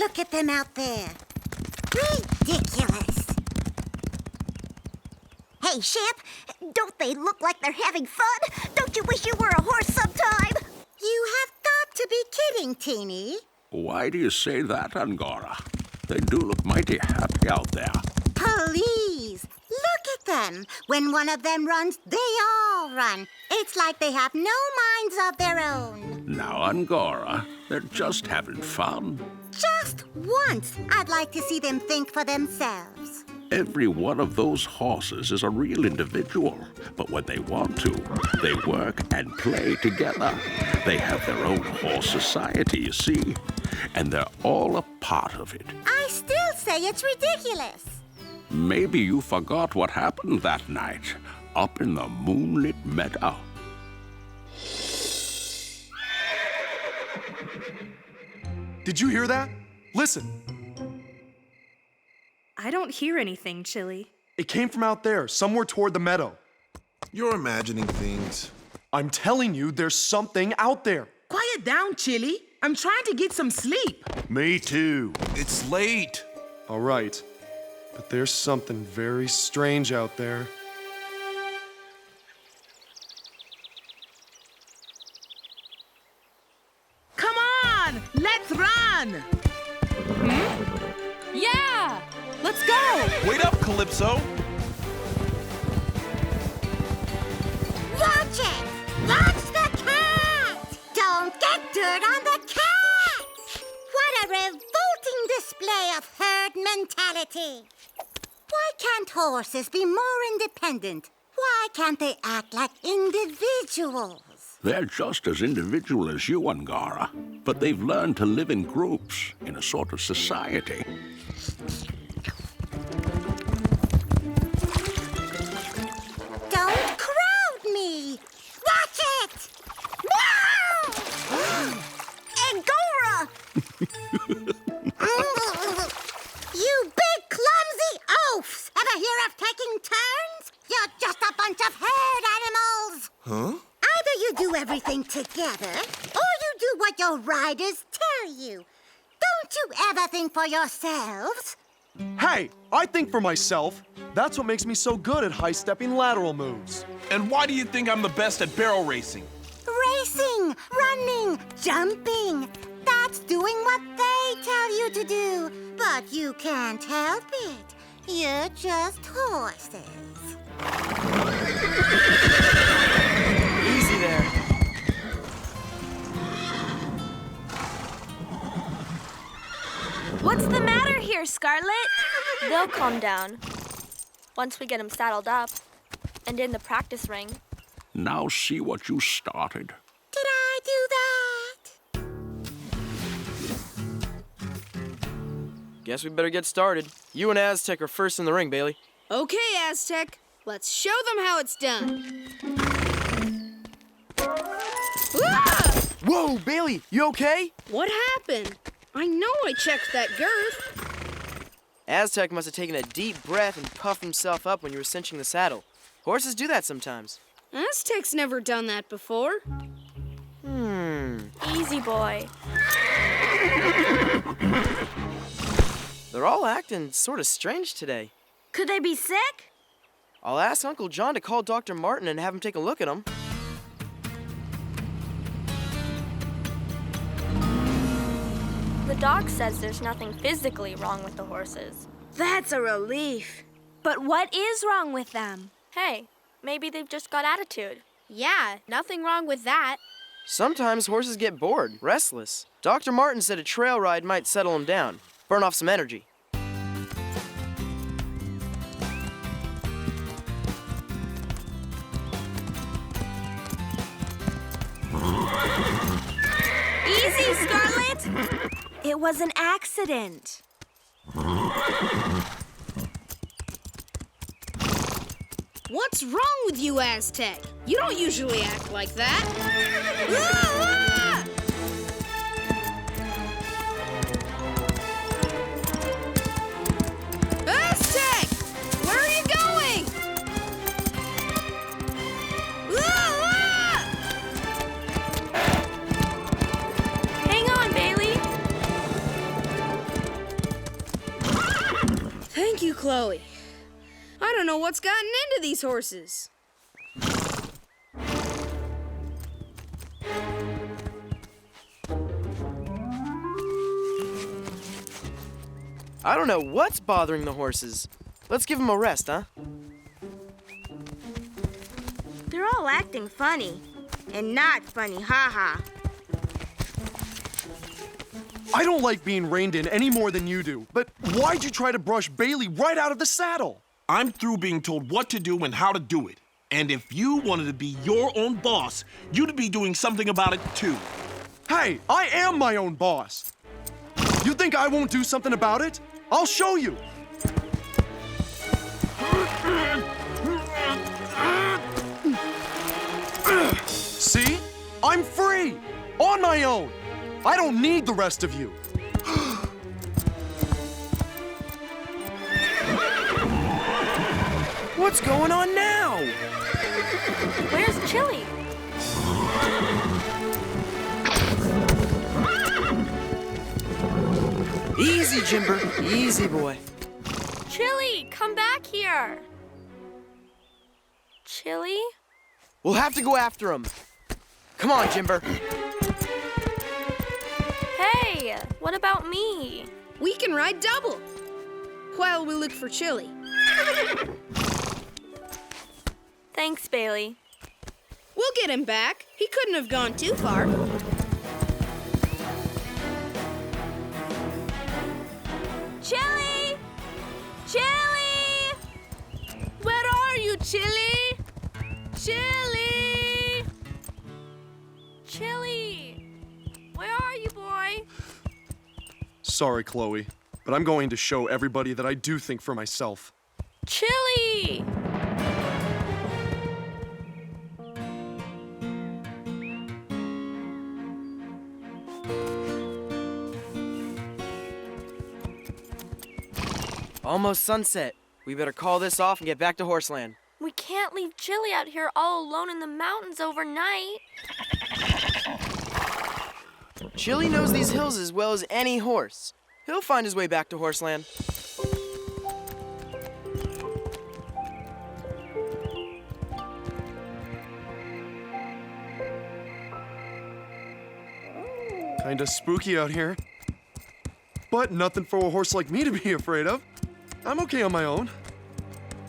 Look at them out there. Ridiculous. Hey, Shep, don't they look like they're having fun? Don't you wish you were a horse sometime? You have got to be kidding, Teeny. Why do you say that, Angora? They do look mighty happy out there. Please, look at them. When one of them runs, they all run. It's like they have no minds of their own. Now, Angora, they're just having fun. Just once, I'd like to see them think for themselves. Every one of those horses is a real individual, but when they want to, they work and play together. They have their own horse society, you see, and they're all a part of it. I still say it's ridiculous. Maybe you forgot what happened that night up in the Moonlit Meadow. Did you hear that? Listen. I don't hear anything, Chili. It came from out there, somewhere toward the meadow. You're imagining things. I'm telling you, there's something out there. Quiet down, Chili. I'm trying to get some sleep. Me too. It's late. All right, but there's something very strange out there. Come on, let's run. Yeah! Let's go! Wait up, Calypso. Watch it! Watch the cat! Don't get dirt on the cat! What a revolting display of herd mentality! Why can't horses be more independent? Why can't they act like individuals? They're just as individual as you, Angora, but they've learned to live in groups, in a sort of society. Don't crowd me! Watch it! No! Angora! You big clumsy oafs! Ever hear of taking turns? You're just a bunch of herd animals! Huh? Either you do everything together, or you do what your riders tell you. Don't you ever think for yourselves? Hey, I think for myself. That's what makes me so good at high-stepping lateral moves. And why do you think I'm the best at barrel racing? Racing, running, jumping. That's doing what they tell you to do. But you can't help it. You're just horses. Easy there. What's the matter here, Scarlet? They'll calm down once we get them saddled up and in the practice ring. Now see what you started. Did I do that? Guess we better get started. You and Aztec are first in the ring, Bailey. Okay, Aztec. Let's show them how it's done. Ah! Whoa, Bailey, you okay? What happened? I know I checked that girth. Aztec must have taken a deep breath and puffed himself up when you were cinching the saddle. Horses do that sometimes. Aztec's never done that before. Easy, boy. They're all acting sort of strange today. Could they be sick? I'll ask Uncle John to call Dr. Martin and have him take a look at them. The doc says there's nothing physically wrong with the horses. That's a relief. But what is wrong with them? Hey, maybe they've just got attitude. Yeah, nothing wrong with that. Sometimes horses get bored, restless. Dr. Martin said a trail ride might settle them down, burn off some energy. Easy, Scarlet! It was an accident. What's wrong with you, Aztec? You don't usually act like that. Aztec! Where are you going? Hang on, Bailey. Thank you, Chloe. I don't know what's gotten into these horses. I don't know what's bothering the horses. Let's give them a rest, huh? They're all acting funny. And not funny, haha. I don't like being reined in any more than you do, but why'd you try to brush Bailey right out of the saddle? I'm through being told what to do and how to do it. And if you wanted to be your own boss, you'd be doing something about it too. Hey, I am my own boss. You think I won't do something about it? I'll show you. See? I'm free! On my own! I don't need the rest of you. What's going on now? Where's Chili? Easy, Jimber. Easy, boy. Chili, come back here. Chili? We'll have to go after him. Come on, Jimber. Hey, what about me? We can ride double while we look for Chili. Thanks, Bailey. We'll get him back. He couldn't have gone too far. Chili! Chili! Where are you, Chili? Chili! Chili! Where are you, boy? Sorry, Chloe, but I'm going to show everybody that I do think for myself. Chili! Almost sunset. We better call this off and get back to Horseland. We can't leave Chili out here all alone in the mountains overnight. Chili knows these hills as well as any horse. He'll find his way back to Horseland. Kinda spooky out here. But nothing for a horse like me to be afraid of. I'm okay on my own.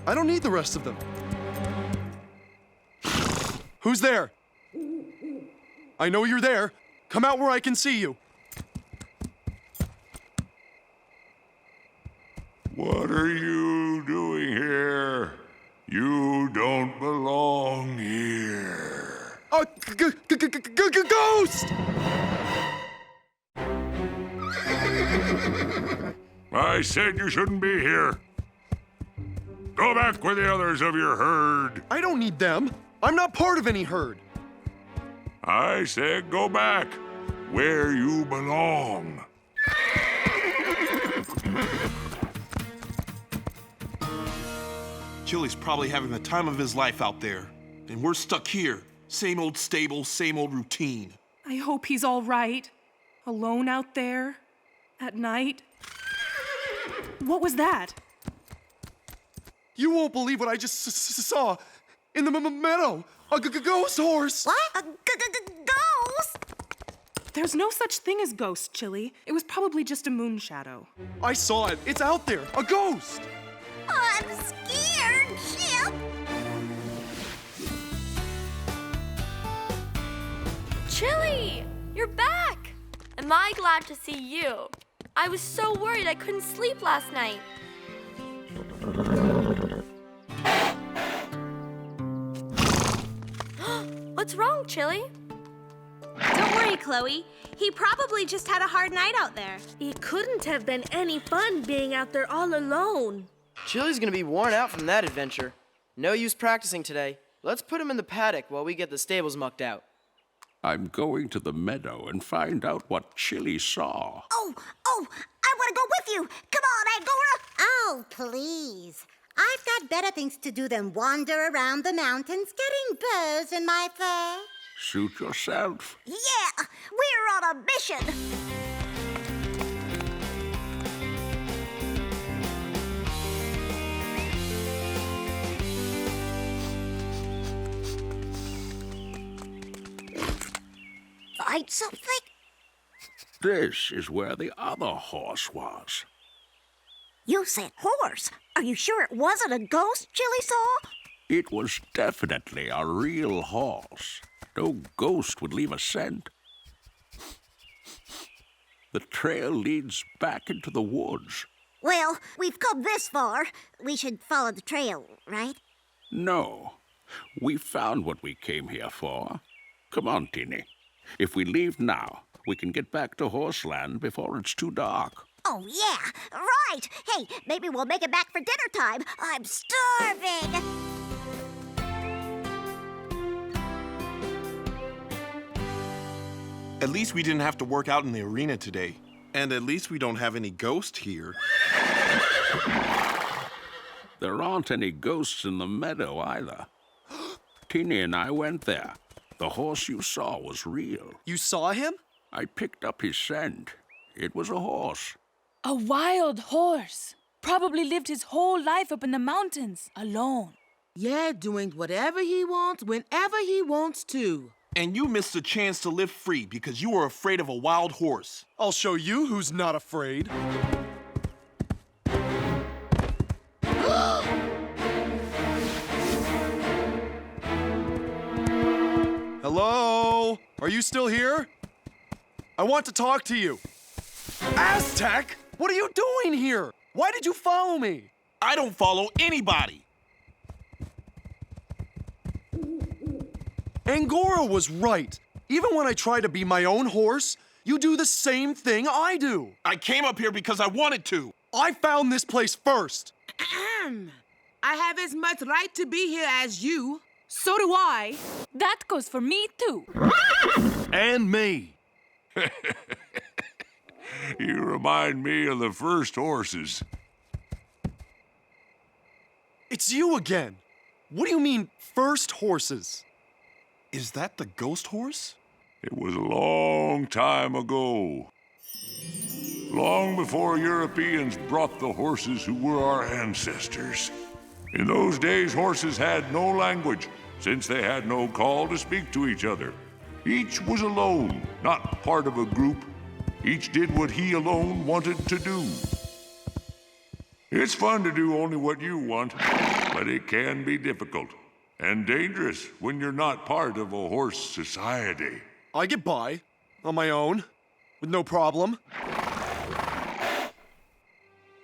I don't need the rest of them. Who's there? I know you're there. Come out where I can see you. What are you doing here? You don't belong here. A ghost! I said you shouldn't be here. Go back with the others of your herd. I don't need them. I'm not part of any herd. I said go back where you belong. Chili's probably having the time of his life out there. And we're stuck here. Same old stable, same old routine. I hope he's all right. Alone out there at night. What was that? You won't believe what I just saw in the meadow. A ghost horse. What? A ghost? There's no such thing as ghost, Chili. It was probably just a moon shadow. I saw it. It's out there. A ghost. Oh, I'm scared, Chip. Chili! You're back! Am I glad to see you? I was so worried I couldn't sleep last night. What's wrong, Chili? Don't worry, Chloe. He probably just had a hard night out there. It couldn't have been any fun being out there all alone. Chili's gonna be worn out from that adventure. No use practicing today. Let's put him in the paddock while we get the stables mucked out. I'm going to the meadow and find out what Chili saw. Oh, I want to go with you. Come on, Angora. Oh, please. I've got better things to do than wander around the mountains getting burrs in my fur. Suit yourself. Yeah, we're on a mission. hide something? This is where the other horse was. You said horse. Are you sure it wasn't a ghost Chili saw? It was definitely a real horse. No ghost would leave a scent. The trail leads back into the woods. Well, we've come this far. We should follow the trail, right? No. We found what we came here for. Come on, Teeny. If we leave now, we can get back to Horseland before it's too dark. Oh, yeah, right. Hey, maybe we'll make it back for dinner time. I'm starving. At least we didn't have to work out in the arena today. And at least we don't have any ghosts here. There aren't any ghosts in the meadow either. Teeny and I went there. The horse you saw was real. You saw him? I picked up his scent. It was a horse. A wild horse. Probably lived his whole life up in the mountains, alone. Yeah, doing whatever he wants, whenever he wants to. And you missed a chance to live free because you were afraid of a wild horse. I'll show you who's not afraid. Hello? Are you still here? I want to talk to you. Aztec, what are you doing here? Why did you follow me? I don't follow anybody. Angora was right. Even when I try to be my own horse, you do the same thing I do. I came up here because I wanted to. I found this place first. I have as much right to be here as you. So do I. That goes for me, too. And me. You remind me of the first horses. It's you again. What do you mean, first horses? Is that the ghost horse? It was a long time ago. Long before Europeans brought the horses who were our ancestors. In those days, horses had no language, since they had no call to speak to each other. Each was alone, not part of a group. Each did what he alone wanted to do. It's fun to do only what you want, but it can be difficult and dangerous when you're not part of a horse society. I get by on my own with no problem.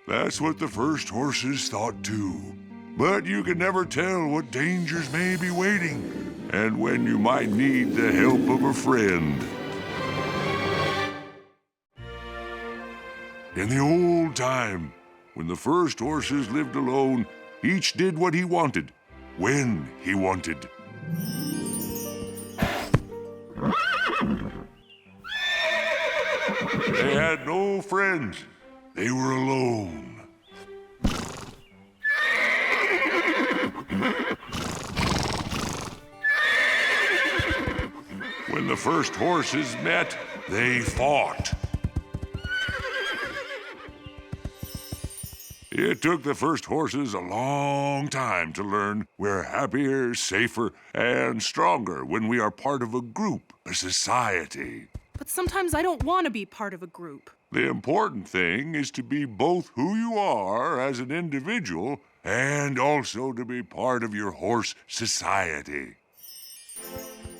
That's what the first horses thought too. But you can never tell what dangers may be waiting and when you might need the help of a friend. In the old time, when the first horses lived alone, each did what he wanted, when he wanted. They had no friends. They were alone. When the first horses met, they fought. It took the first horses a long time to learn we're happier, safer, and stronger when we are part of a group, a society. But sometimes I don't want to be part of a group. The important thing is to be both who you are as an individual and also to be part of your horse society.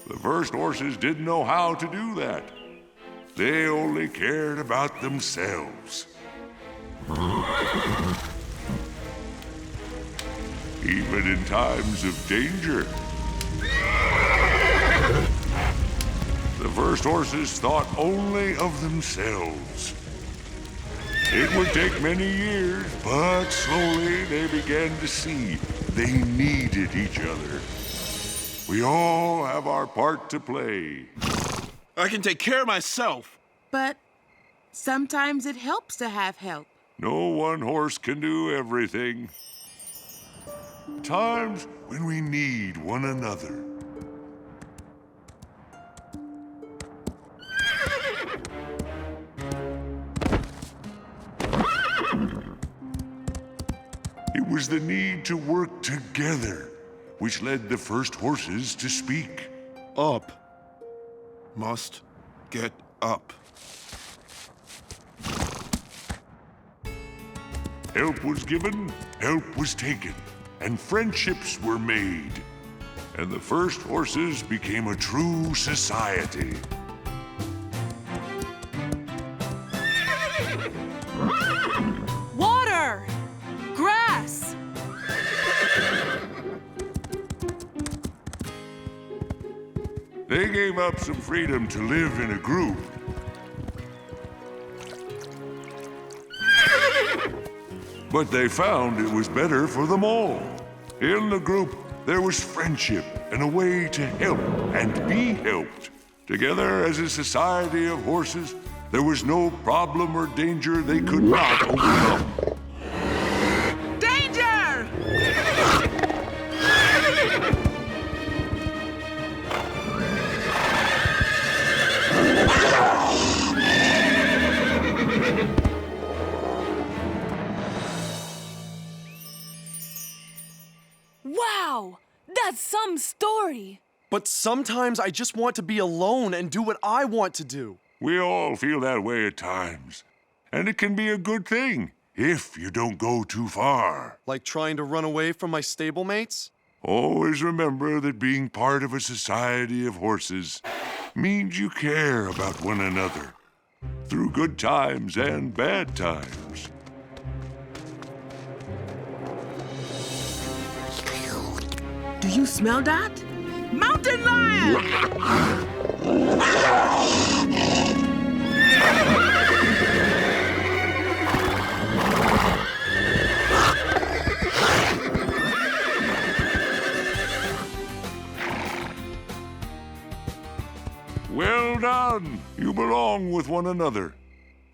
The first horses didn't know how to do that. They only cared about themselves. Even in times of danger. The first horses thought only of themselves. It would take many years, but slowly they began to see they needed each other. We all have our part to play. I can take care of myself. But sometimes it helps to have help. No one horse can do everything. Times when we need one another. It was the need to work together which led the first horses to speak. Up. Must Get up. Help was given, help was taken, and friendships were made. And the first horses became a true society. Water! Grass! They gave up some freedom to live in a group. But they found it was better for them all. In the group, there was friendship and a way to help and be helped. Together as a society of horses, there was no problem or danger they could not overcome. Danger! Wow! That's some story! But sometimes I just want to be alone and do what I want to do. We all feel that way at times. And it can be a good thing if you don't go too far. Like trying to run away from my stablemates? Always remember that being part of a society of horses means you care about one another through good times and bad times. Do you smell that? Mountain lion! Well done! You belong with one another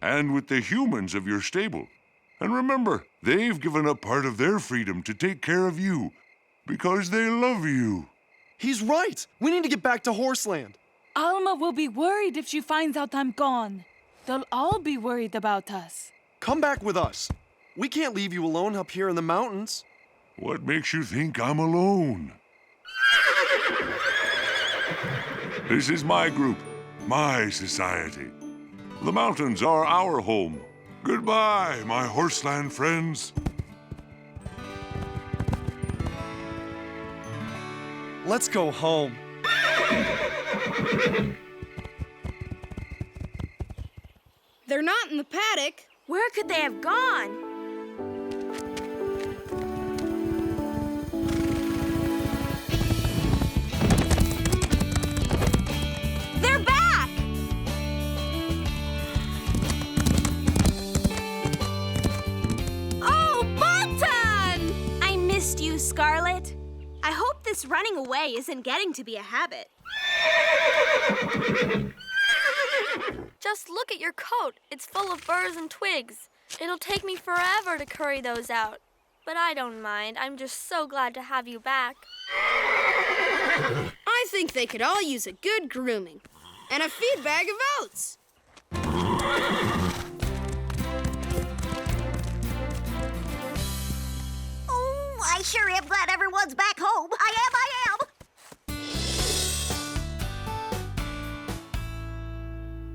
and with the humans of your stable. And remember, they've given up part of their freedom to take care of you because they love you. He's right. We need to get back to Horseland. Alma will be worried if she finds out I'm gone. They'll all be worried about us. Come back with us. We can't leave you alone up here in the mountains. What makes you think I'm alone? This is my group, my society. The mountains are our home. Goodbye, my Horseland friends. Let's go home. They're not in the paddock. Where could they have gone? They're back! Oh, Button! I missed you, Scarlet. I hope this running away isn't getting to be a habit. Just look at your coat. It's full of burrs and twigs. It'll take me forever to curry those out. But I don't mind. I'm just so glad to have you back. I think they could all use a good grooming. And a feed bag of oats. Oh, I sure am glad everyone's back home. I am.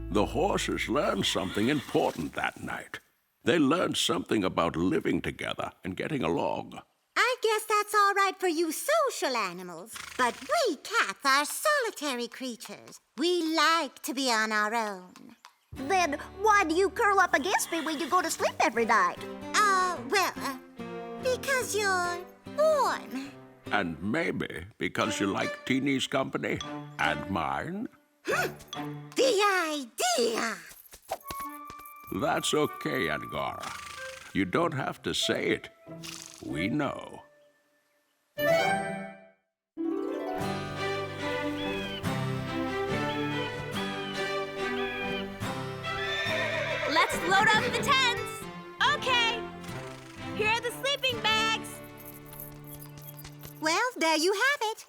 The horses learned something important that night. They learned something about living together and getting along. I guess that's all right for you social animals. But we cats are solitary creatures. We like to be on our own. Then why do you curl up against me when you go to sleep every night? Because you're warm. And maybe because you like Teeny's company and mine. The idea! That's okay, Angora. You don't have to say it. We know. Let's load up the tents. Okay. Here are the sleeping bags. Well, there you have it.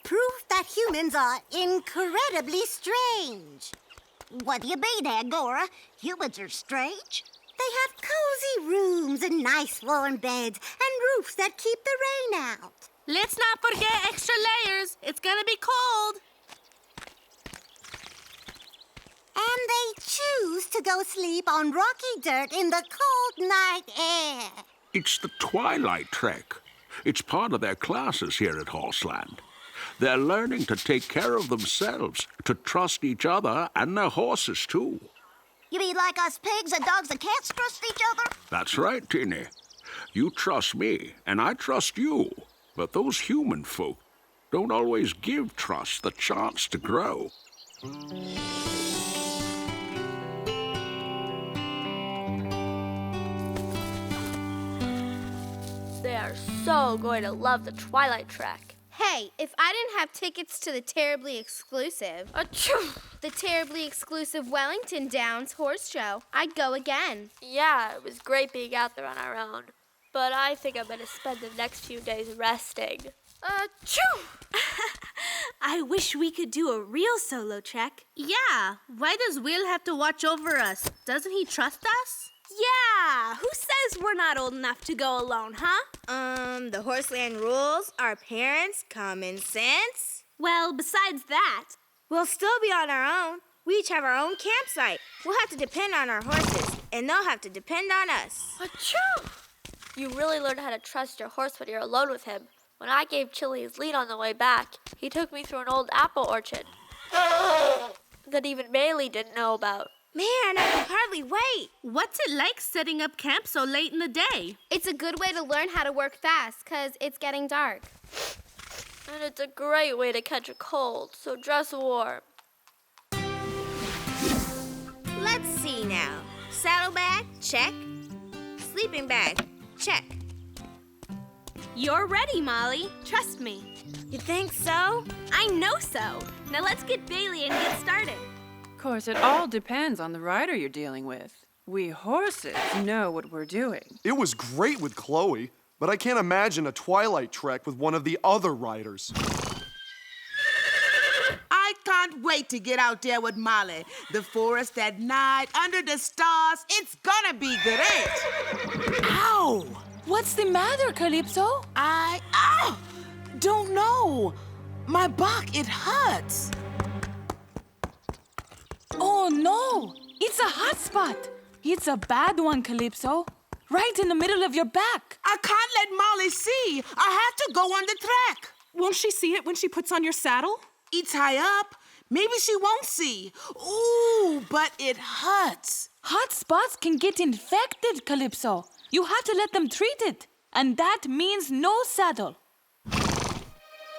Proof that humans are incredibly strange. What do you mean, Angora? Humans are strange? They have cozy rooms and nice warm beds and roofs that keep the rain out. Let's not forget extra layers. It's gonna be cold. And they choose to go sleep on rocky dirt in the cold night air. It's the Twilight Trek. It's part of their classes here at Horseland. They're learning to take care of themselves, to trust each other and their horses, too. You mean like us pigs and dogs and cats trust each other? That's right, Teeny. You trust me, and I trust you. But those human folk don't always give trust the chance to grow. They are so going to love the Twilight Trek. Hey, if I didn't have tickets to the terribly exclusive, the terribly exclusive Wellington Downs horse show, I'd go again. Yeah, it was great being out there on our own. But I think I'm going to spend the next few days resting. I wish we could do a real solo trek. Yeah, why does Will have to watch over us? Doesn't he trust us? Yeah, who says we're not old enough to go alone, huh? The Horseland rules, our parents, common sense. Well, besides that, We'll still be on our own. We each have our own campsite. We'll have to depend on our horses, and they'll have to depend on us. Achoo! You really learn how to trust your horse when you're alone with him. When I gave Chili his lead on the way back, he took me through an old apple orchard that even Bailey didn't know about. Man, I can hardly wait. What's it like setting up camp so late in the day? It's a good way to learn how to work fast, 'cause it's getting dark. And it's a great way to catch a cold, so dress warm. Let's see now. Saddlebag, check. Sleeping bag, check. you're ready, Molly. Trust me. You think so? I know so. Now let's get Bailey and get started. Of course, it all depends on the rider you're dealing with. We horses know what we're doing. It was great with Chloe, but I can't imagine a Twilight Trek with one of the other riders. I can't wait to get out there with Molly. The forest at night, under the stars. It's gonna be great. Ow! What's the matter, Calypso? Don't know. My back, it hurts. Oh, no! It's a hot spot. It's a bad one, Calypso. Right in the middle of your back. I can't let Molly see. I have to go on the track. Won't she see it when she puts on your saddle? It's high up. Maybe she won't see. Ooh, but it hurts. Hot spots can get infected, Calypso. You have to let them treat it. And that means no saddle.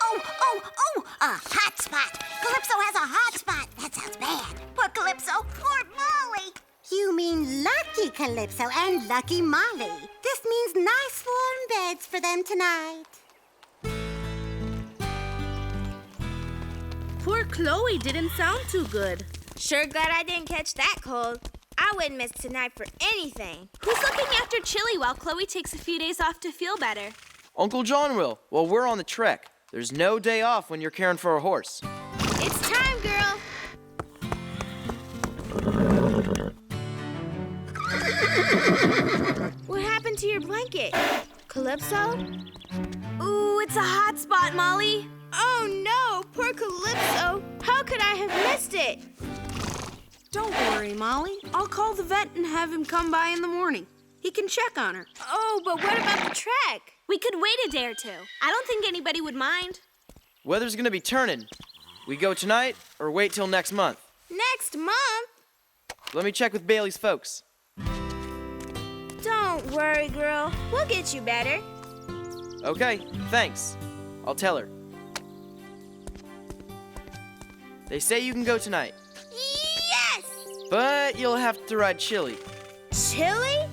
Oh, a hot spot. Calypso has a hot spot. That sounds bad. Poor Calypso, poor Molly. You mean Lucky Calypso and Lucky Molly. This means nice warm beds for them tonight. Poor Chloe didn't sound too good. Sure glad I didn't catch that cold. I wouldn't miss tonight for anything. Who's looking after Chili while Chloe takes a few days off to feel better? Uncle John will. Well, we're on the trek. There's no day off when you're caring for a horse. It's time, girl. What happened to your blanket? Calypso? Ooh, it's a hot spot, Molly. Oh no, poor Calypso. How could I have missed it? Don't worry, Molly. I'll call the vet and have him come by in the morning. He can check on her. Oh, but what about the trek? We could wait a day or two. I don't think anybody would mind. Weather's gonna be turning. We go tonight or wait till next month? Next month? Let me check with Bailey's folks. Don't worry, girl. We'll get you better. Okay, thanks. I'll tell her. They say you can go tonight. Yes! But you'll have to ride Chili. Chili?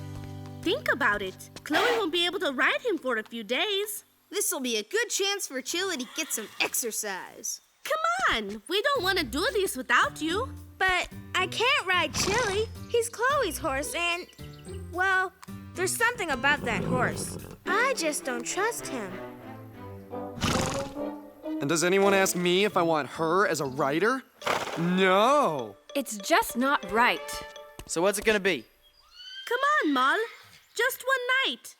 Think about it. Chloe won't be able to ride him for a few days. This'll be a good chance for Chili to get some exercise. Come on. We don't want to do this without you. But I can't ride Chili. He's Chloe's horse and, well, there's something about that horse. I just don't trust him. And does anyone ask me if I want her as a rider? No. It's just not right. So what's it gonna be? Come on, Moll. Just one night.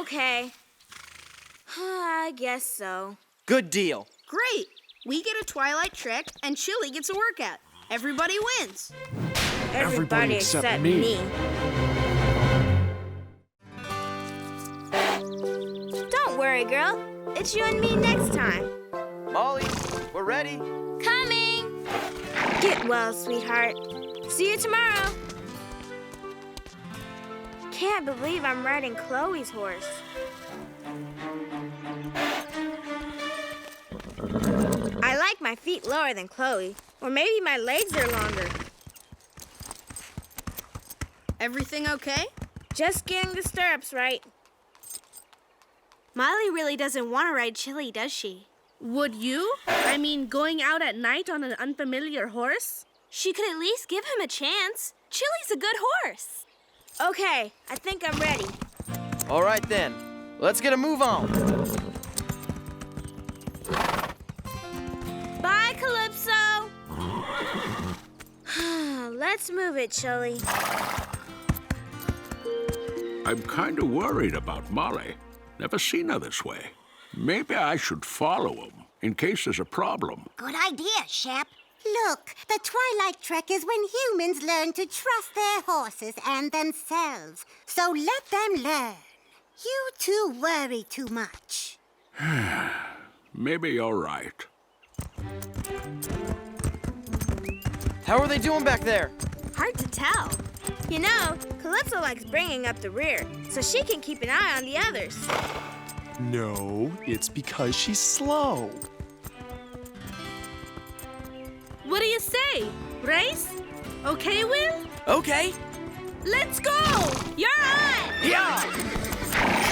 Okay. I guess so. Good deal. Great. We get a twilight trek, and Chili gets a workout. Everybody wins. Everybody except me. Don't worry, girl. It's you and me next time. Molly, we're ready. Coming! Get well, sweetheart. See you tomorrow. Can't believe I'm riding Chloe's horse. I like my feet lower than Chloe, or maybe my legs are longer. Everything okay? Just getting the stirrups right. Molly really doesn't want to ride Chili, does she? Would you? I mean, going out at night on an unfamiliar horse? She could at least give him a chance. Chili's a good horse. Okay, I think I'm ready. All right then, let's get a move on. Bye, Calypso. Let's move it, Chili. I'm kind of worried about Molly. Never seen her this way. Maybe I should follow him in case there's a problem. Good idea, Shep. Look, the twilight trek is when humans learn to trust their horses and themselves. So let them learn. You two worry too much. Maybe you're right. How are they doing back there? Hard to tell. You know, Calypso likes bringing up the rear, so she can keep an eye on the others. No, it's because she's slow. What do you say? Race? Okay, Will? Okay. Let's go! You're on! Yeah!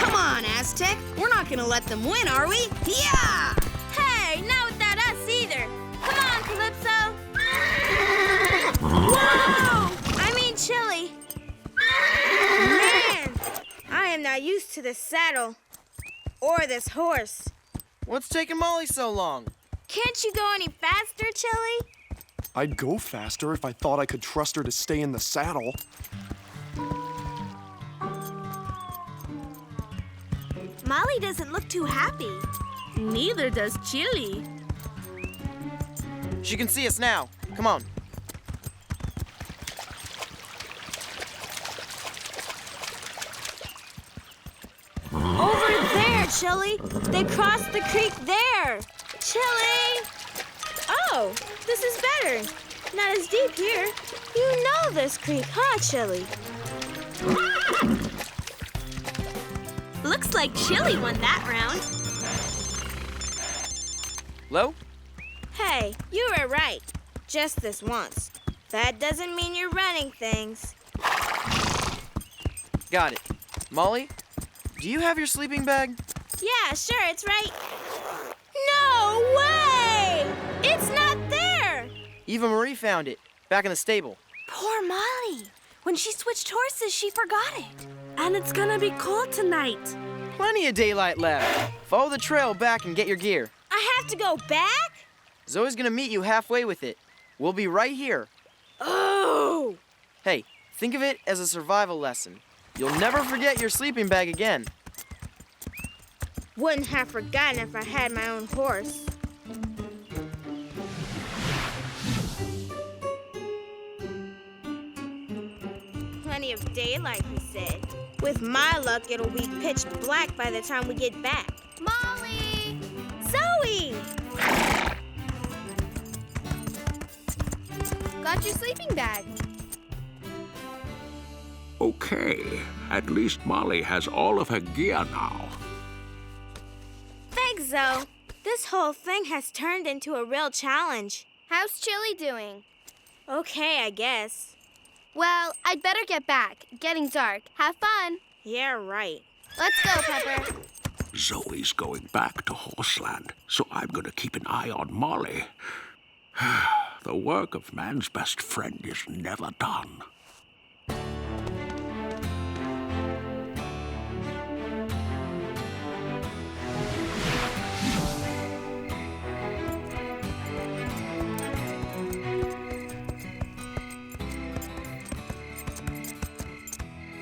Come on, Aztec. We're not gonna let them win, are we? Yeah! Hey, not without us either. Come on, Calypso. Whoa! I mean, Chili. Man, I am not used to this saddle or this horse. What's taking Molly so long? Can't you go any faster, Chili? I'd go faster if I thought I could trust her to stay in the saddle. Molly doesn't look too happy. Neither does Chili. She can see us now. Come on. Over there, Chili. They crossed the creek there. Chili! Oh, this is better. Not as deep here. You know this creek, huh, Chili? Looks like Chili won that round. Lo? Hey, you were right. Just this once. That doesn't mean you're running things. Got it. Molly, do you have your sleeping bag? Yeah, sure, it's right. No way! It's not there! Eva Marie found it, back in the stable. Poor Molly. When she switched horses, she forgot it. And it's gonna be cold tonight. Plenty of daylight left. Follow the trail back and get your gear. I have to go back? Zoe's gonna meet you halfway with it. We'll be right here. Oh! Hey, think of it as a survival lesson. You'll never forget your sleeping bag again. Wouldn't have forgotten if I had my own horse. Plenty of daylight, he said. With my luck, it'll be pitch black by the time we get back. Molly! Zoe! Got your sleeping bag. Okay, at least Molly has all of her gear now. Thanks, Zoe. This whole thing has turned into a real challenge. How's Chili doing? Okay, I guess. Well, I'd better get back. Getting dark. Have fun. Yeah, right. Let's go, Pepper. Zoe's going back to Horseland, so I'm going to keep an eye on Molly. The work of man's best friend is never done.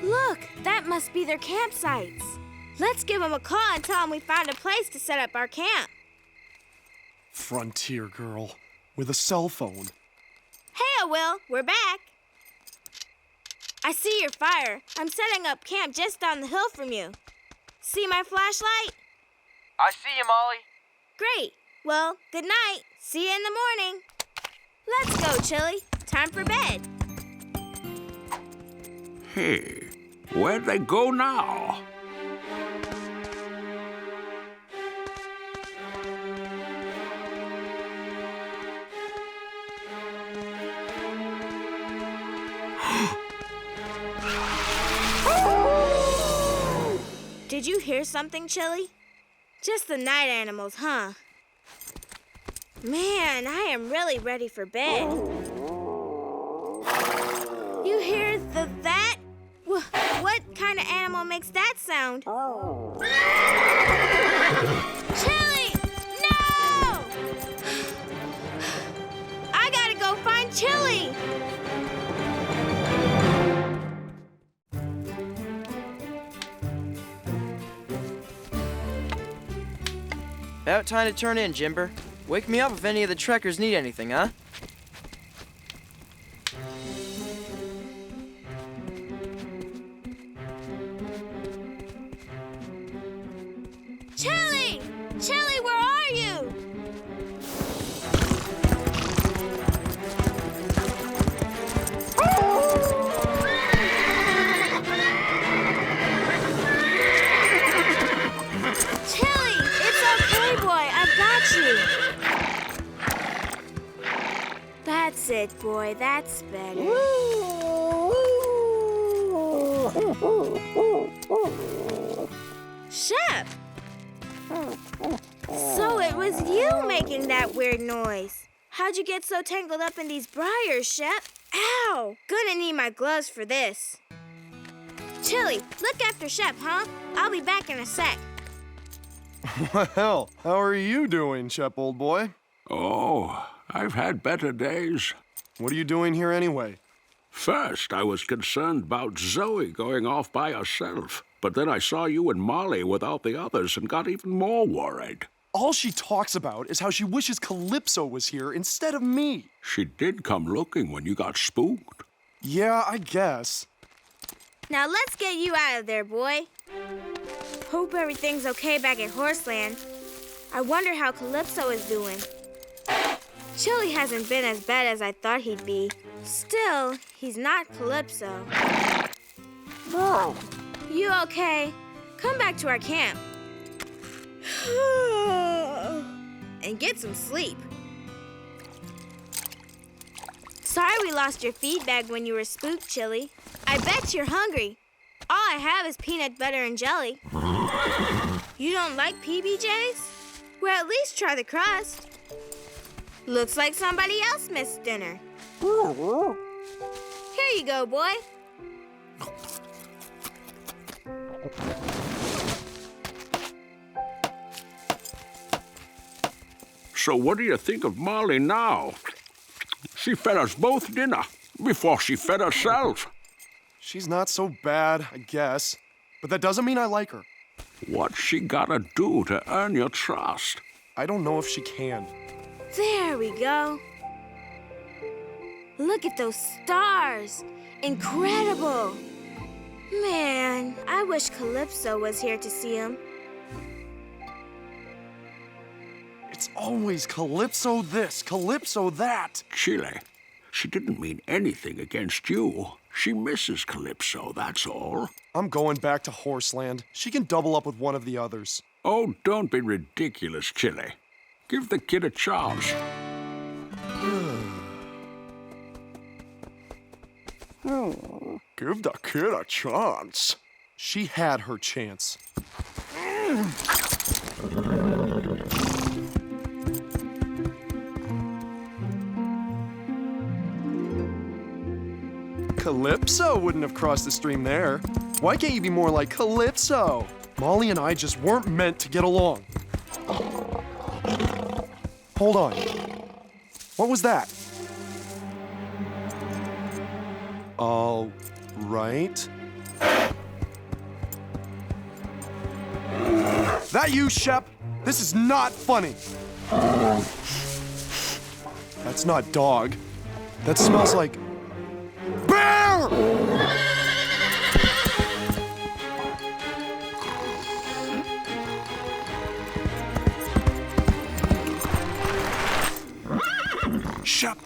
Look, that must be their campsites. Let's give them a call and tell them we found a place to set up our camp. frontier girl with a cell phone. Hey, Will, we're back. I see your fire. I'm setting up camp just down the hill from you. See my flashlight? I see you, Molly. Great. Well, good night. See you in the morning. Let's go, Chili. Time for bed. Hey, where'd they go now? Did you hear something, Chili? Just the night animals, huh? Man, I am really ready for bed. You hear that? What kind of animal makes that sound? Chili! No! I gotta go find Chili! About time to turn in, Jimber. Wake me up if any of the trekkers need anything, huh? Chili! Chili, where are you? Chili, it's okay, boy. I've got you. That's it, boy. That's better. Shep! So it was you making that weird noise. How'd you get so tangled up in these briars, Shep? Ow! Gonna need my gloves for this. Chili, look after Shep, huh? I'll be back in a sec. Well, how are you doing, Shep, old boy? Oh, I've had better days. What are you doing here anyway? First, I was concerned about Zoe going off by herself. But then I saw you and Molly without the others and got even more worried. All she talks about is how she wishes Calypso was here instead of me. She did come looking when you got spooked. Yeah, I guess. Now let's get you out of there, boy. Hope everything's okay back at Horseland. I wonder how Calypso is doing. Chili hasn't been as bad as I thought he'd be. Still, he's not Calypso. You okay? Come back to our camp. And get some sleep. Sorry we lost your feed bag when you were spooked, Chili. I bet you're hungry. All I have is peanut butter and jelly. You don't like PBJs? Well, at least try the crust. Looks like somebody else missed dinner. Here you go, boy. So what do you think of Molly now? She fed us both dinner before she fed herself. She's not so bad, I guess. But that doesn't mean I like her. What's she gotta do to earn your trust? I don't know if she can. There we go. Look at those stars. Incredible. Man, I wish Calypso was here to see them. It's always Calypso this, Calypso that. Chile, she didn't mean anything against you. She misses Calypso, that's all. I'm going back to Horseland. She can double up with one of the others. Oh, don't be ridiculous, Chile. Give the kid a chance. Give the kid a chance. She had her chance. Calypso wouldn't have crossed the stream there. Why can't you be more like Calypso? Molly and I just weren't meant to get along. Hold on. What was that? All right. That you, Shep? This is not funny. That's not dog. That smells like... bear! Shep!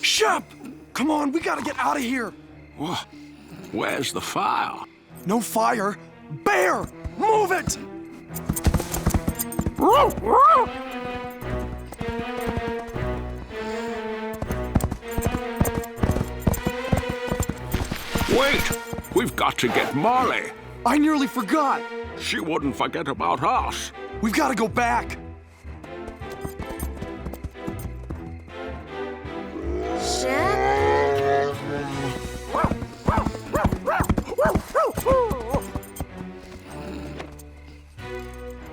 Shep! Come on, we gotta get out of here! What? Where's the fire? No fire! Bear! Move it! Wait! We've got to get Molly. I nearly forgot! She wouldn't forget about us. We've got to go back!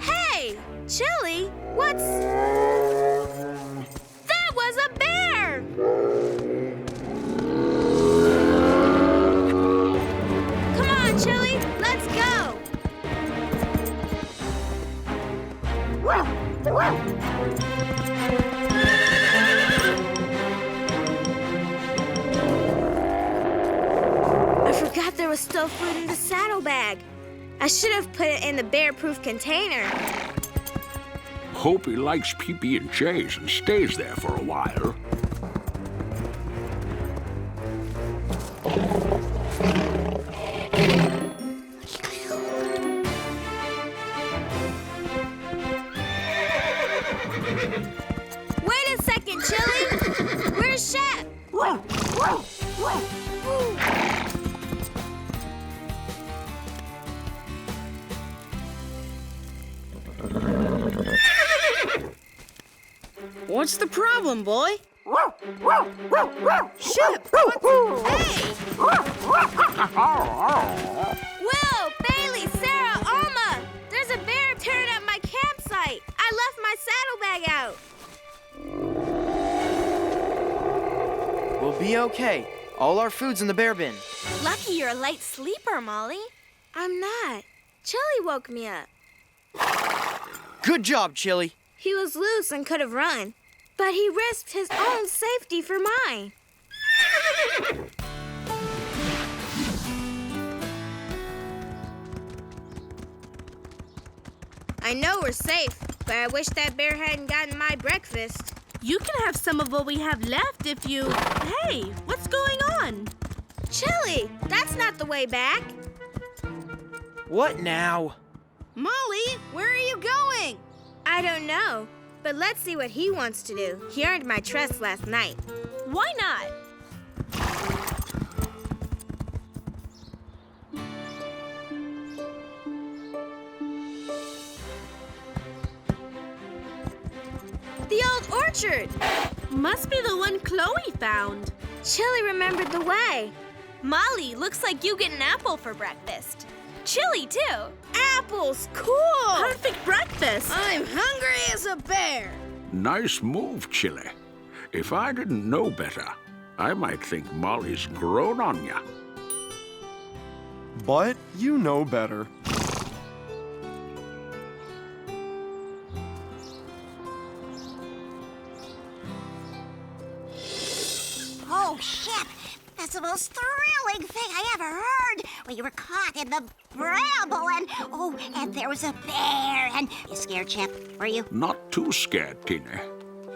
Hey, Chili, what's... That was a bear! Come on, Chili, let's go! I forgot there was still food in the saddlebag. I should have put it in the bear-proof container. Hope he likes PB&J's and stays there for a while. Wait a second, Chili! Where's Shep? What's the problem, boy? Shep! Hey! Will, Bailey, Sarah, Alma! There's a bear tearing up my campsite. I left my saddlebag out. We'll be okay. All our food's in the bear bin. Lucky you're a light sleeper, Molly. I'm not. Chili woke me up. Good job, Chili. He was loose and could have run, but he risked his own safety for mine. I know we're safe, but I wish that bear hadn't gotten my breakfast. You can have some of what we have left if you... Hey, what's going on? Chili, that's not the way back. What now? Molly, where are you going? I don't know, but let's see what he wants to do. He earned my trust last night. Why not? The old orchard! Must be the one Chloe found. Chili remembered the way. Molly, looks like you get an apple for breakfast. Chili, too. Apples, cool! Perfect breakfast. I'm hungry as a bear. Nice move, Chili. If I didn't know better, I might think Molly's grown on ya. But you know better. Oh, Shep, that's the most thrilling thing I ever heard. When you were caught in the bramble and there was a bear and... You scared, Shep, were you? Not too scared, Tina.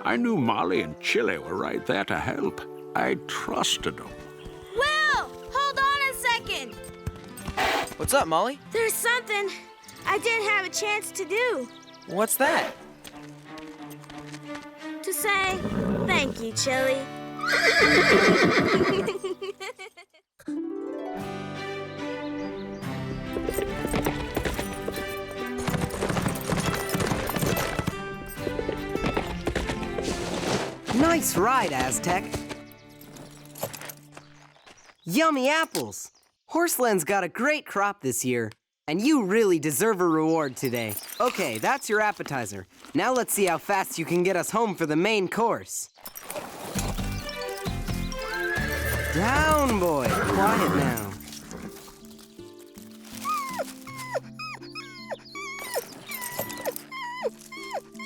I knew Molly and Chili were right there to help. I trusted them. Will, hold on a second. What's up, Molly? There's something I didn't have a chance to do. What's that? To say thank you, Chili. Nice ride, Aztec. Yummy apples. Horseland's got a great crop this year, and you really deserve a reward today. Okay, that's your appetizer. Now let's see how fast you can get us home for the main course. Down, boy. Quiet now.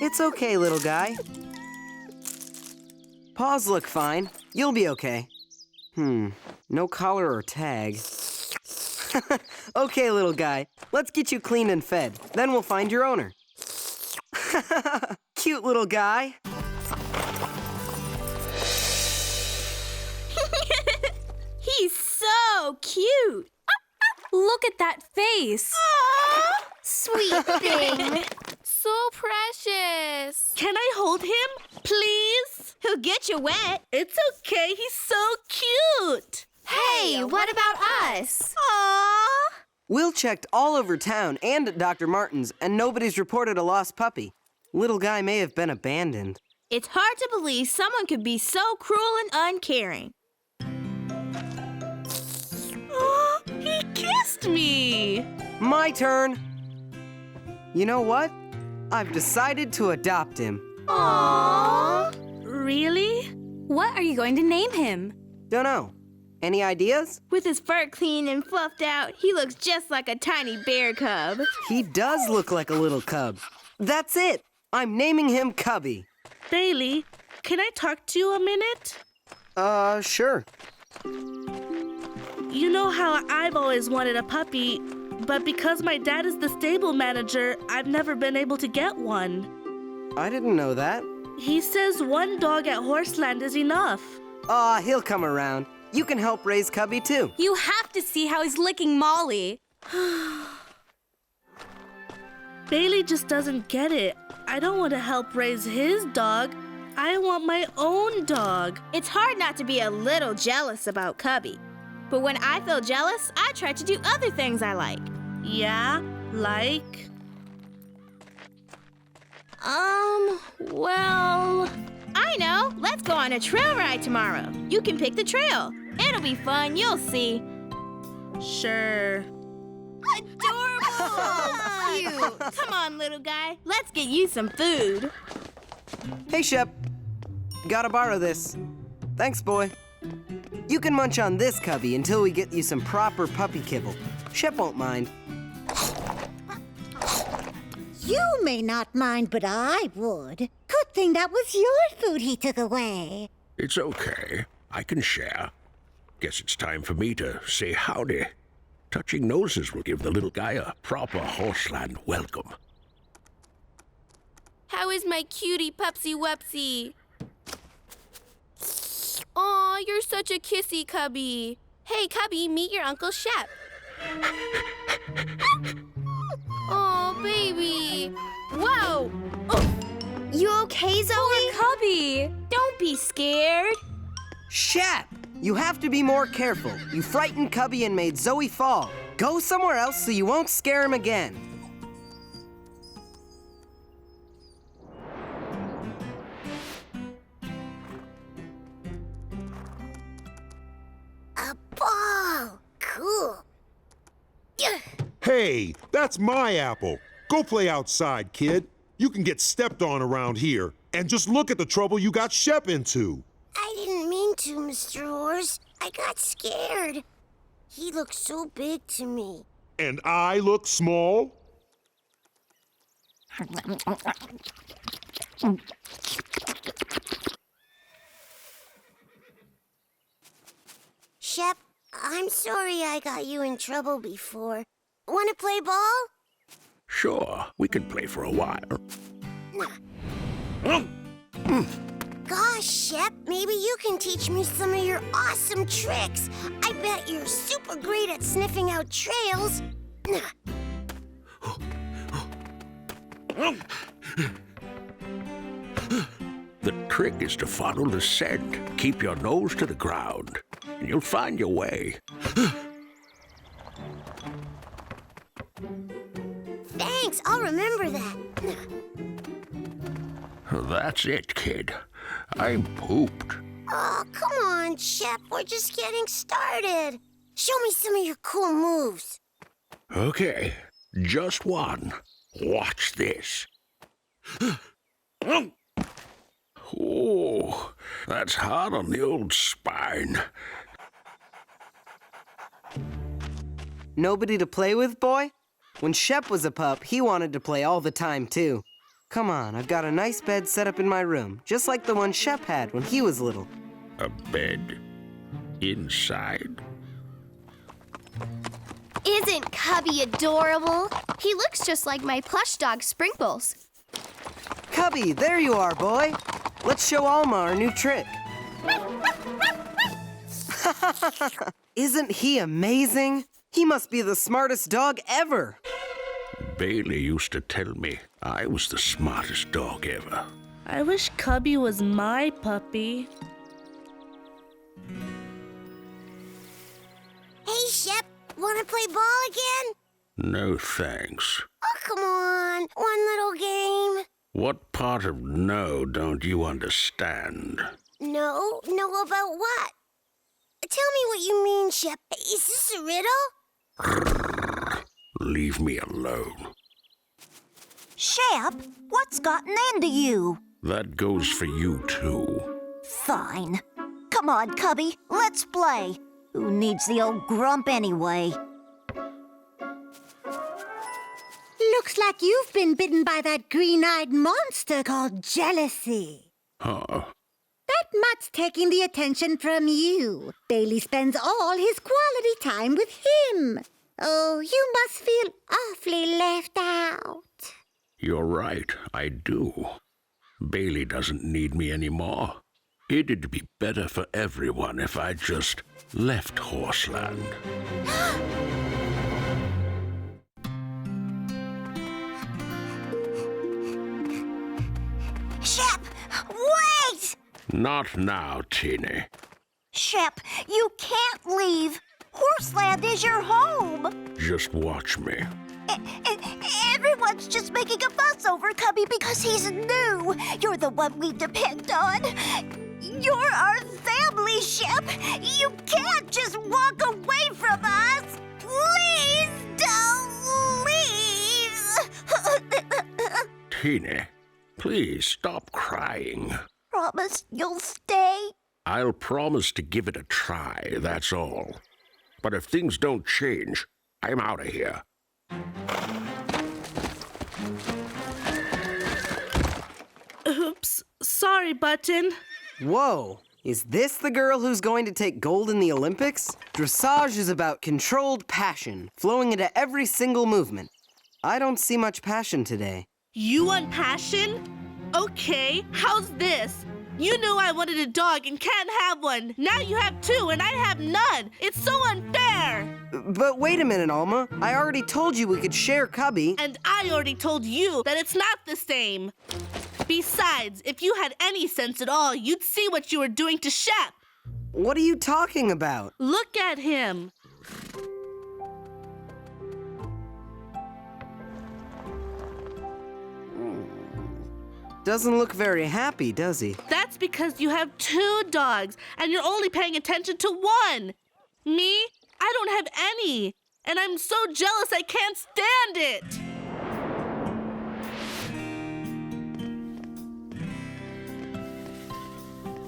It's okay, little guy. Paws look fine. You'll be okay. No collar or tag. Okay, little guy. Let's get you cleaned and fed. Then we'll find your owner. Cute little guy. He's so cute. Look at that face. Aww, sweet thing. So precious. Can I hold him, please? He'll get you wet. It's okay. He's so cute. Hey, what about us? Aww. Will checked all over town and at Dr. Martin's, and nobody's reported a lost puppy. Little guy may have been abandoned. It's hard to believe someone could be so cruel and uncaring. Oh, he kissed me. My turn. You know what? I've decided to adopt him. Aww. Really? What are you going to name him? Dunno. Any ideas? With his fur clean and fluffed out, he looks just like a tiny bear cub. He does look like a little cub. That's it. I'm naming him Cubby. Bailey, can I talk to you a minute? Sure. You know how I've always wanted a puppy, but because my dad is the stable manager, I've never been able to get one. I didn't know that. He says one dog at Horseland is enough. He'll come around. You can help raise Cubby, too. You have to see how he's licking Molly. Bailey just doesn't get it. I don't want to help raise his dog. I want my own dog. It's hard not to be a little jealous about Cubby. But when I feel jealous, I try to do other things I like. Yeah, like? Well, I know. Let's go on a trail ride tomorrow. You can pick the trail. It'll be fun, you'll see. Sure. Adorable! Cute. Come on, little guy. Let's get you some food. Hey, Shep. Gotta borrow this. Thanks, boy. You can munch on this, Cubby, until we get you some proper puppy kibble. Shep won't mind. You may not mind, but I would. Good thing that was your food he took away. It's okay. I can share. Guess it's time for me to say howdy. Touching noses will give the little guy a proper Horseland welcome. How is my cutie Pupsy Wupsy? Aw, you're such a kissy Cubby. Hey, Cubby, meet your Uncle Shep. Oh, baby. Whoa! Oh. You okay, Zoe? Poor Cubby. Don't be scared. Shep! You have to be more careful. You frightened Cubby and made Zoe fall. Go somewhere else so you won't scare him again. A ball. Cool. Hey, that's my apple. Go play outside, kid. You can get stepped on around here. And just look at the trouble you got Shep into. I didn't mean to, Mr. Horse. I got scared. He looked so big to me. And I look small? Shep, I'm sorry I got you in trouble before. Want to play ball? Sure, we can play for a while. Gosh, Shep, maybe you can teach me some of your awesome tricks. I bet you're super great at sniffing out trails. The trick is to follow the scent. Keep your nose to the ground, and you'll find your way. Thanks, I'll remember that. That's it, kid. I'm pooped. Oh, come on, Shep. We're just getting started. Show me some of your cool moves. Okay, just one. Watch this. Oh, that's hard on the old spine. Nobody to play with, boy? When Shep was a pup, he wanted to play all the time, too. Come on, I've got a nice bed set up in my room, just like the one Shep had when he was little. A bed? Inside? Isn't Cubby adorable? He looks just like my plush dog, Sprinkles. Cubby, there you are, boy. Let's show Alma our new trick. Isn't he amazing? He must be the smartest dog ever. Bailey used to tell me I was the smartest dog ever. I wish Cubby was my puppy. Hey, Shep, wanna play ball again? No thanks. Oh, come on, one little game. What part of no don't you understand? No about what? Tell me what you mean, Shep. Is this a riddle? Leave me alone. Shep, what's gotten into you? That goes for you, too. Fine. Come on, Cubby, let's play. Who needs the old grump anyway? Looks like you've been bitten by that green-eyed monster called jealousy. Huh? That mutt's taking the attention from you. Bailey spends all his quality time with him. Oh, you must feel awfully left out. You're right, I do. Bailey doesn't need me anymore. It'd be better for everyone if I just left Horseland. Shep, wait! Not now, Teeny. Shep, you can't leave. Horseland is your home. Just watch me. Everyone's just making a fuss over Cubby because he's new. You're the one we depend on. You're our family, Shep. You can't just walk away from us. Please don't leave. Teeny, please stop crying. Promise you'll stay? I'll promise to give it a try, that's all. But if things don't change, I'm out of here. Oops, sorry, Button. Whoa, is this the girl who's going to take gold in the Olympics? Dressage is about controlled passion, flowing into every single movement. I don't see much passion today. You want passion? Okay, how's this? You knew I wanted a dog and can't have one. Now you have two and I have none. It's so unfair. But wait a minute, Alma. I already told you we could share Cubby. And I already told you that it's not the same. Besides, if you had any sense at all, you'd see what you were doing to Shep. What are you talking about? Look at him. Doesn't look very happy, does he? That's because you have two dogs and you're only paying attention to one. Me? I don't have any. And I'm so jealous I can't stand it.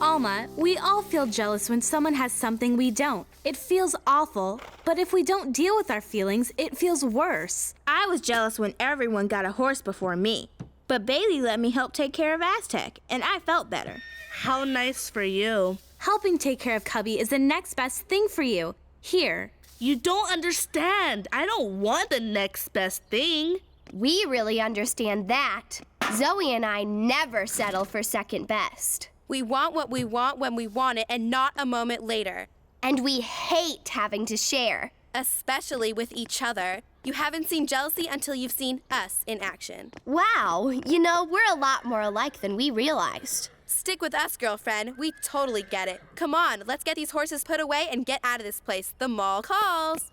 Alma, we all feel jealous when someone has something we don't. It feels awful, but if we don't deal with our feelings, it feels worse. I was jealous when everyone got a horse before me. But Bailey let me help take care of Aztec, and I felt better. How nice for you. Helping take care of Cubby is the next best thing for you. Here. You don't understand. I don't want the next best thing. We really understand that. Zoe and I never settle for second best. We want what we want when we want it and not a moment later. And we hate having to share. Especially with each other. You haven't seen jealousy until you've seen us in action. Wow, you know, we're a lot more alike than we realized. Stick with us, girlfriend. We totally get it. Come on, let's get these horses put away and get out of this place. The mall calls.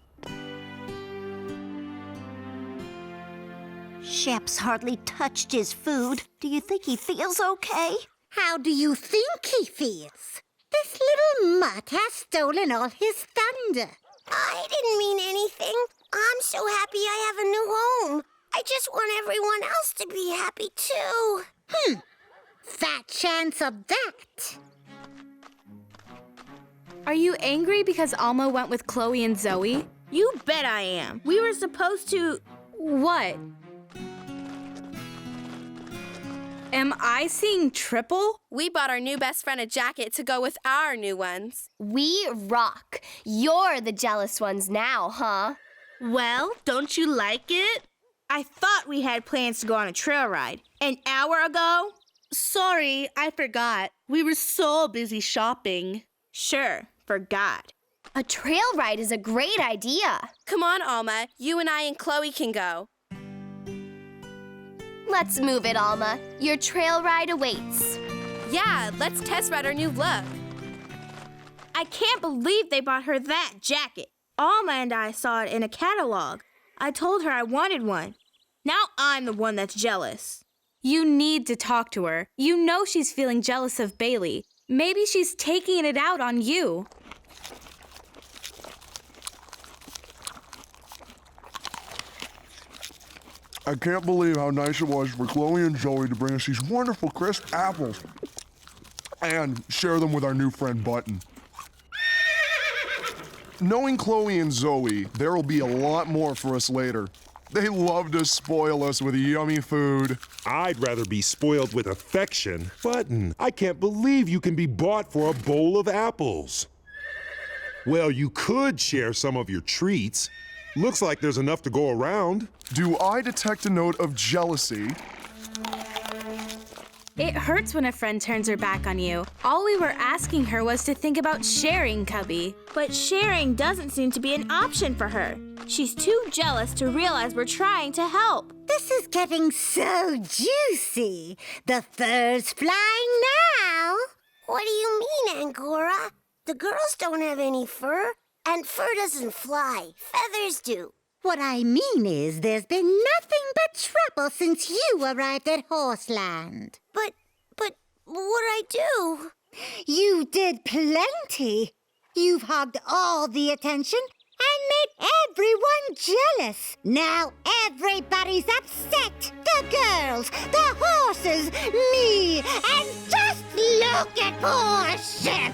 Shep's hardly touched his food. Do you think he feels okay? How do you think he feels? This little mutt has stolen all his thunder. I didn't mean anything. I'm so happy I have a new home. I just want everyone else to be happy, too. Fat chance of that. Are you angry because Alma went with Chloe and Zoe? You bet I am. We were supposed to... What? Am I seeing triple? We bought our new best friend a jacket to go with our new ones. We rock. You're the jealous ones now, huh? Well, don't you like it? I thought we had plans to go on a trail ride. An hour ago? Sorry, I forgot. We were so busy shopping. Sure, forgot. A trail ride is a great idea. Come on, Alma. You and I and Chloe can go. Let's move it, Alma. Your trail ride awaits. Yeah, let's test ride our new look. I can't believe they bought her that jacket. Alma and I saw it in a catalog. I told her I wanted one. Now I'm the one that's jealous. You need to talk to her. You know she's feeling jealous of Bailey. Maybe she's taking it out on you. I can't believe how nice it was for Chloe and Zoe to bring us these wonderful crisp apples and share them with our new friend Button. Knowing Chloe and Zoe, there will be a lot more for us later. They love to spoil us with yummy food. I'd rather be spoiled with affection. Button, I can't believe you can be bought for a bowl of apples. Well, you could share some of your treats. Looks like there's enough to go around. Do I detect a note of jealousy? It hurts when a friend turns her back on you. All we were asking her was to think about sharing, Cubby. But sharing doesn't seem to be an option for her. She's too jealous to realize we're trying to help. This is getting so juicy. The fur's flying now. What do you mean, Angora? The girls don't have any fur, and fur doesn't fly. Feathers do. What I mean is there's been nothing but trouble since you arrived at Horseland. But what'd I do? You did plenty. You've hogged all the attention and made everyone jealous. Now everybody's upset. The girls, the horses, me, and just look at poor Shep.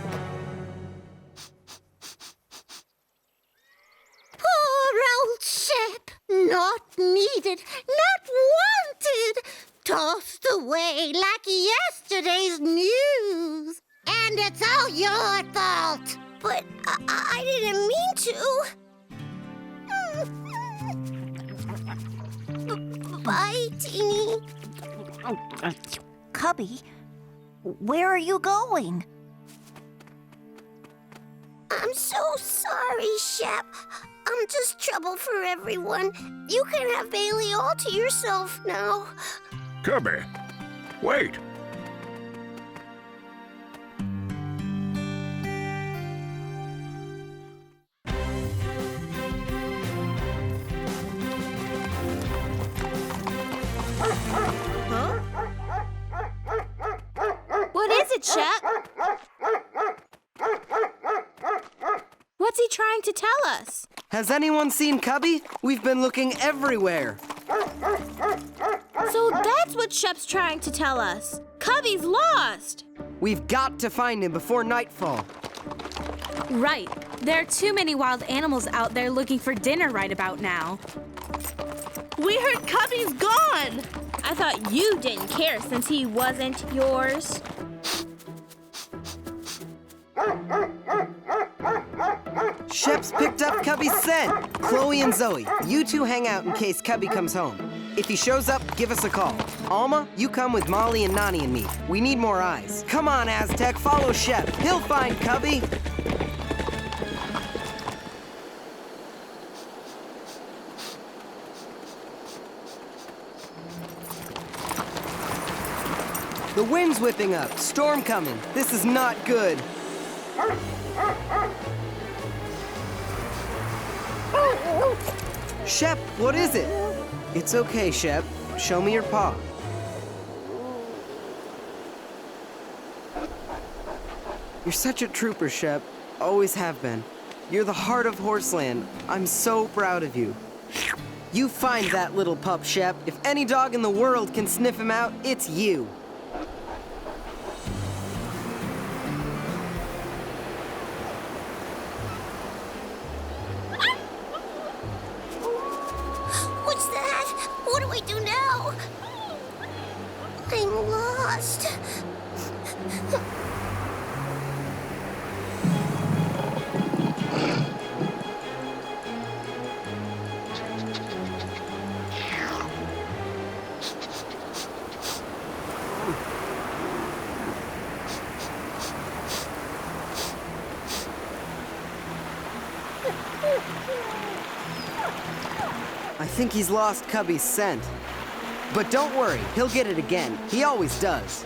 Poor old Shep. Not needed, not wanted. Tossed away like yesterday's news. And it's all your fault. But I didn't mean to. Bye, Teeny. Cubby, where are you going? I'm so sorry, Shep. I'm just trouble for everyone. You can have Bailey all to yourself now. Cubby, wait. Huh? What is it, Shep? What's he trying to tell us? Has anyone seen Cubby? We've been looking everywhere. So that's what Shep's trying to tell us. Cubby's lost. We've got to find him before nightfall. Right. There are too many wild animals out there looking for dinner right about now. We heard Cubby's gone. I thought you didn't care since he wasn't yours. Shep's picked up Cubby's scent. Chloe and Zoe, you two hang out in case Cubby comes home. If he shows up, give us a call. Alma, you come with Molly and Nani and me. We need more eyes. Come on, Aztec, follow Shep. He'll find Cubby. The wind's whipping up. Storm coming. This is not good. Shep, what is it? It's okay, Shep. Show me your paw. You're such a trooper, Shep. Always have been. You're the heart of Horseland. I'm so proud of you. You find that little pup, Shep. If any dog in the world can sniff him out, it's you. What's that? What do we do now? I'm lost. lost. I think he's lost Cubby's scent. But don't worry, he'll get it again. He always does.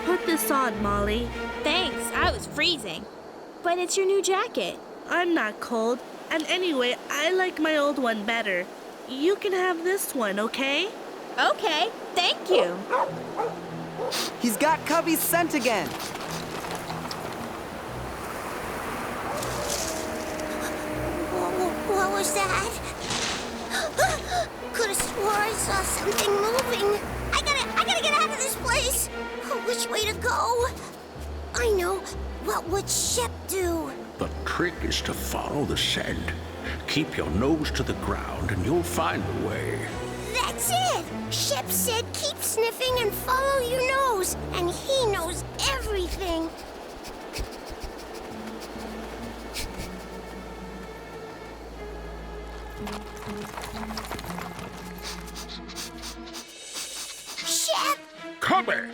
Put this on, Molly. Thanks, I was freezing. But it's your new jacket. I'm not cold. And anyway, I like my old one better. You can have this one, okay? Okay, thank you. He's got Cubby's scent again. What was that? Could have swore I saw something moving. I gotta get out of this place. Which way to go? I know. What would Shep do? The trick is to follow the scent. Keep your nose to the ground and you'll find the way. That's it. Shep said keep sniffing and follow your nose. And he knows everything. Shep! Cubby!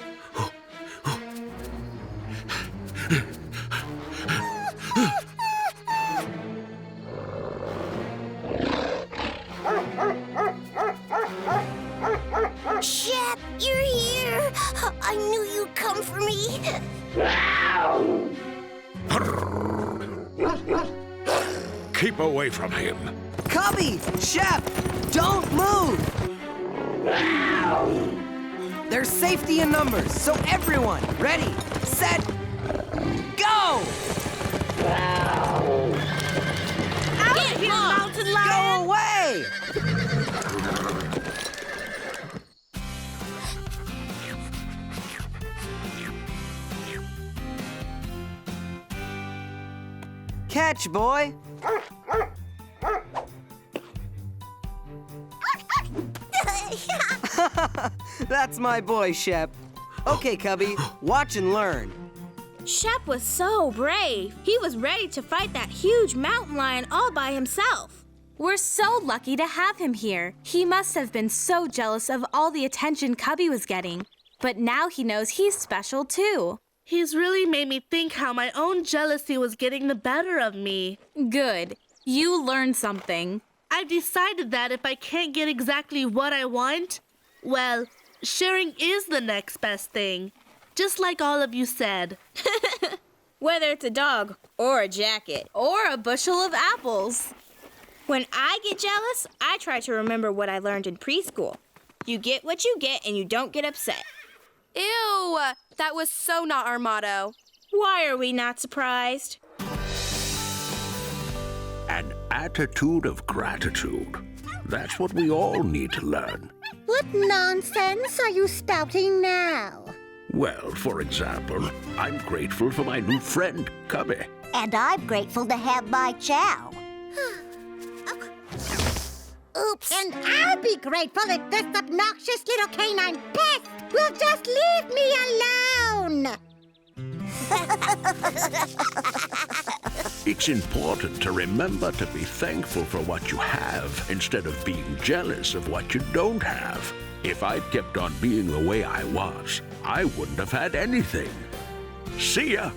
Shep, you're here. I knew you'd come for me. Keep away from him. Cubby! Shep! Don't move! There's safety in numbers, so everyone, ready, set, go! Out of here, mountain lion! Go away! Catch, boy! That's my boy, Shep. Okay, Cubby, watch and learn. Shep was so brave. He was ready to fight that huge mountain lion all by himself. We're so lucky to have him here. He must have been so jealous of all the attention Cubby was getting. But now he knows he's special too. He's really made me think how my own jealousy was getting the better of me. Good. You learned something. I've decided that if I can't get exactly what I want, well, sharing is the next best thing. Just like all of you said. Whether it's a dog, or a jacket, or a bushel of apples. When I get jealous, I try to remember what I learned in preschool. You get what you get and you don't get upset. Ew! That was so not our motto. Why are we not surprised? An attitude of gratitude. That's what we all need to learn. What nonsense are you spouting now? Well, for example, I'm grateful for my new friend, Cubby. And I'm grateful to have my chow. Oops. And I'll be grateful if this obnoxious little canine pest will just leave me alone. It's important to remember to be thankful for what you have instead of being jealous of what you don't have. If I'd kept on being the way I was, I wouldn't have had anything. See ya!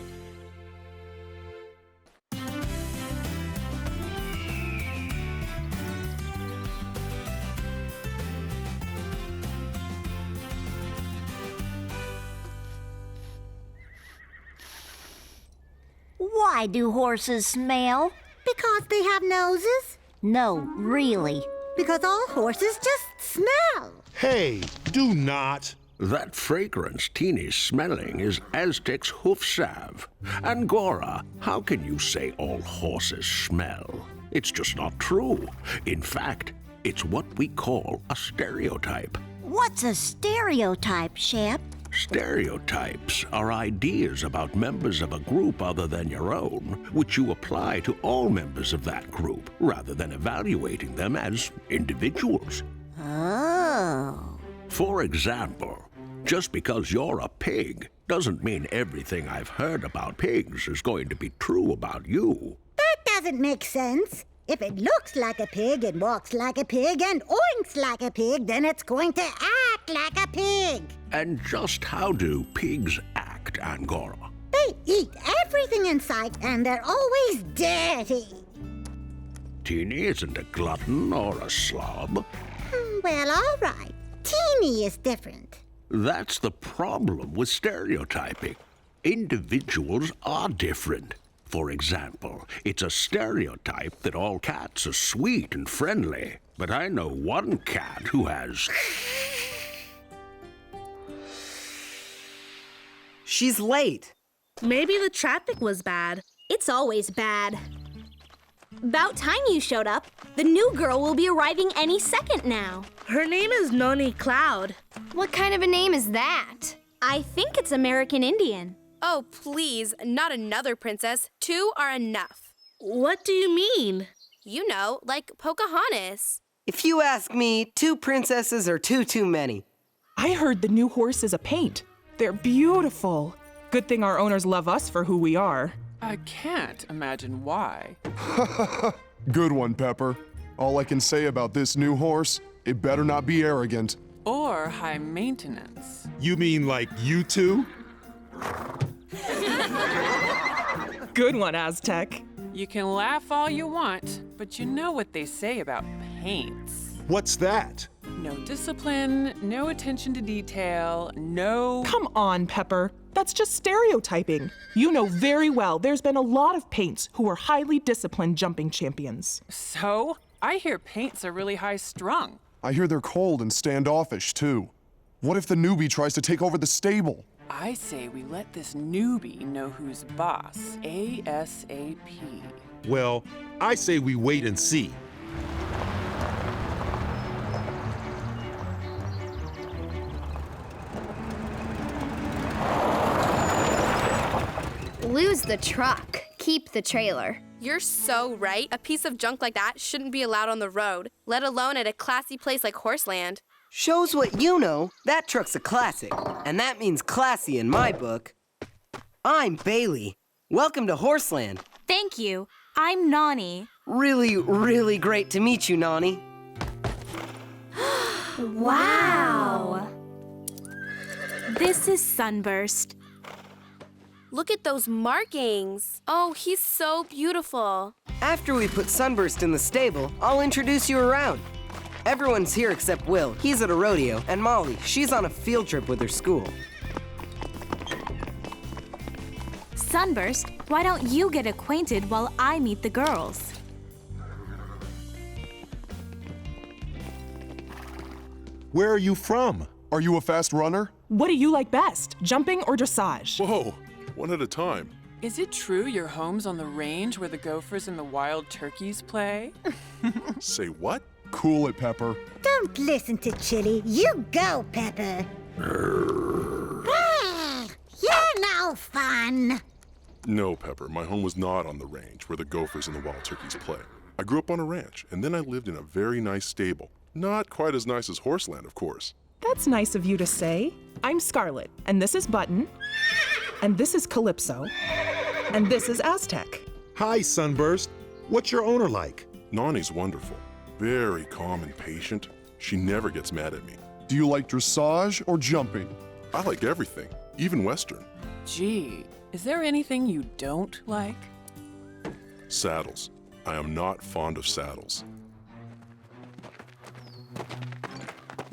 Why do horses smell? Because they have noses? No, really. Because all horses just smell. Hey, do not. That fragrance Teeny's smelling is Aztec's hoof salve. Angora, how can you say all horses smell? It's just not true. In fact, it's what we call a stereotype. What's a stereotype, Shep? Stereotypes are ideas about members of a group other than your own, which you apply to all members of that group, rather than evaluating them as individuals. Oh. For example, just because you're a pig doesn't mean everything I've heard about pigs is going to be true about you. That doesn't make sense. If it looks like a pig and walks like a pig and oinks like a pig, then it's going to act like a pig. And just how do pigs act, Angora? They eat everything in sight and they're always dirty. Teeny isn't a glutton or a slob. Well, all right. Teeny is different. That's the problem with stereotyping. Individuals are different. For example, it's a stereotype that all cats are sweet and friendly. But I know one cat who has... She's late. Maybe the traffic was bad. It's always bad. About time you showed up. The new girl will be arriving any second now. Her name is Noni Cloud. What kind of a name is that? I think it's American Indian. Oh, please, not another princess. 2 are enough. What do you mean? You know, like Pocahontas. If you ask me, 2 princesses are too many. I heard the new horse is a paint. They're beautiful. Good thing our owners love us for who we are. I can't imagine why. Good one, Pepper. All I can say about this new horse, it better not be arrogant. Or high maintenance. You mean like you two? Good one, Aztec. You can laugh all you want, but you know what they say about paints. What's that? No discipline, no attention to detail, no... Come on, Pepper. That's just stereotyping. You know very well there's been a lot of paints who are highly disciplined jumping champions. So? I hear paints are really high-strung. I hear they're cold and standoffish, too. What if the newbie tries to take over the stable? I say we let this newbie know who's boss, ASAP. Well, I say we wait and see. Lose the truck, keep the trailer. You're so right. A piece of junk like that shouldn't be allowed on the road, let alone at a classy place like Horseland. Shows what you know. That truck's a classic, and that means classy in my book. I'm Bailey. Welcome to Horseland. Thank you. I'm Nani. Really great to meet you, Nani. Wow. This is Sunburst. Look at those markings. Oh, he's so beautiful. After we put Sunburst in the stable, I'll introduce you around. Everyone's here except Will. He's at a rodeo, and Molly, she's on a field trip with her school. Sunburst, why don't you get acquainted while I meet the girls? Where are you from? Are you a fast runner? What do you like best, jumping or dressage? Whoa, one at a time. Is it true your home's on the range where the gophers and the wild turkeys play? Say what? Cool it, Pepper. Don't listen to Chili. You go, Pepper. You're no fun. No, Pepper, my home was not on the range where the gophers and the wild turkeys play. I grew up on a ranch, and then I lived in a very nice stable. Not quite as nice as Horseland, of course. That's nice of you to say. I'm Scarlet, and this is Button, and this is Calypso, and this is Aztec. Hi, Sunburst. What's your owner like? Nani's wonderful. Very calm and patient. She never gets mad at me. Do you like dressage or jumping? I like everything, even Western. Gee, is there anything you don't like? Saddles. I am not fond of saddles.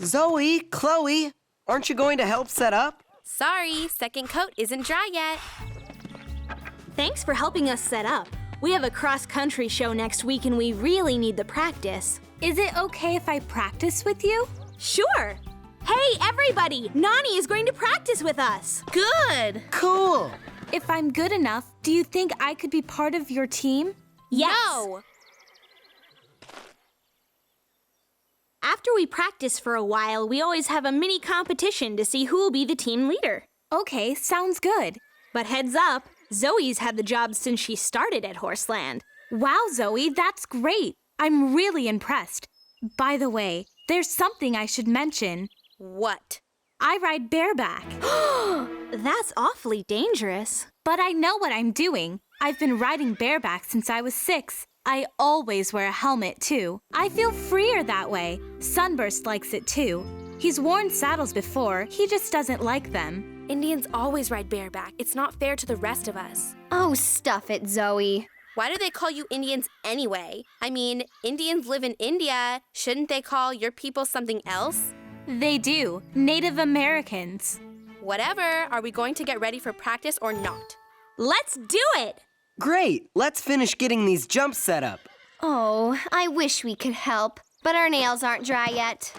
Zoe, Chloe, aren't you going to help set up? Sorry, second coat isn't dry yet. Thanks for helping us set up. We have a cross-country show next week and we really need the practice. Is it okay if I practice with you? Sure. Hey, everybody! Nani is going to practice with us. Good. Cool. If I'm good enough, do you think I could be part of your team? Yes. No. After we practice for a while, we always have a mini competition to see who will be the team leader. Okay, sounds good. But heads up, Zoe's had the job since she started at Horseland. Wow, Zoe, that's great. I'm really impressed. By the way, There's something I should mention. What? I ride bareback. That's awfully dangerous. But I know what I'm doing. I've been riding bareback since I was 6. I always wear a helmet, too. I feel freer that way. Sunburst likes it, too. He's worn saddles before. He just doesn't like them. Indians always ride bareback. It's not fair to the rest of us. Oh, stuff it, Zoe. Why do they call you Indians anyway? I mean, Indians live in India. Shouldn't they call your people something else? They do. Native Americans. Whatever. Are we going to get ready for practice or not? Let's do it! Great! Let's finish getting these jumps set up. Oh, I wish we could help, but our nails aren't dry yet.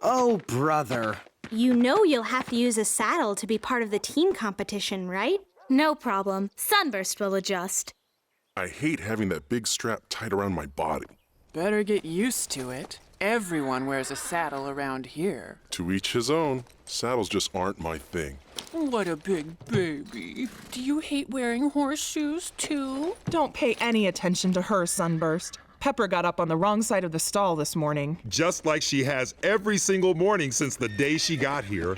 Oh, brother. You know you'll have to use a saddle to be part of the team competition, right? No problem. Sunburst will adjust. I hate having that big strap tight around my body. Better get used to it. Everyone wears a saddle around here. To each his own. Saddles just aren't my thing. What a big baby. Do you hate wearing horseshoes, too? Don't pay any attention to her, Sunburst. Pepper got up on the wrong side of the stall this morning. Just like she has every single morning since the day she got here.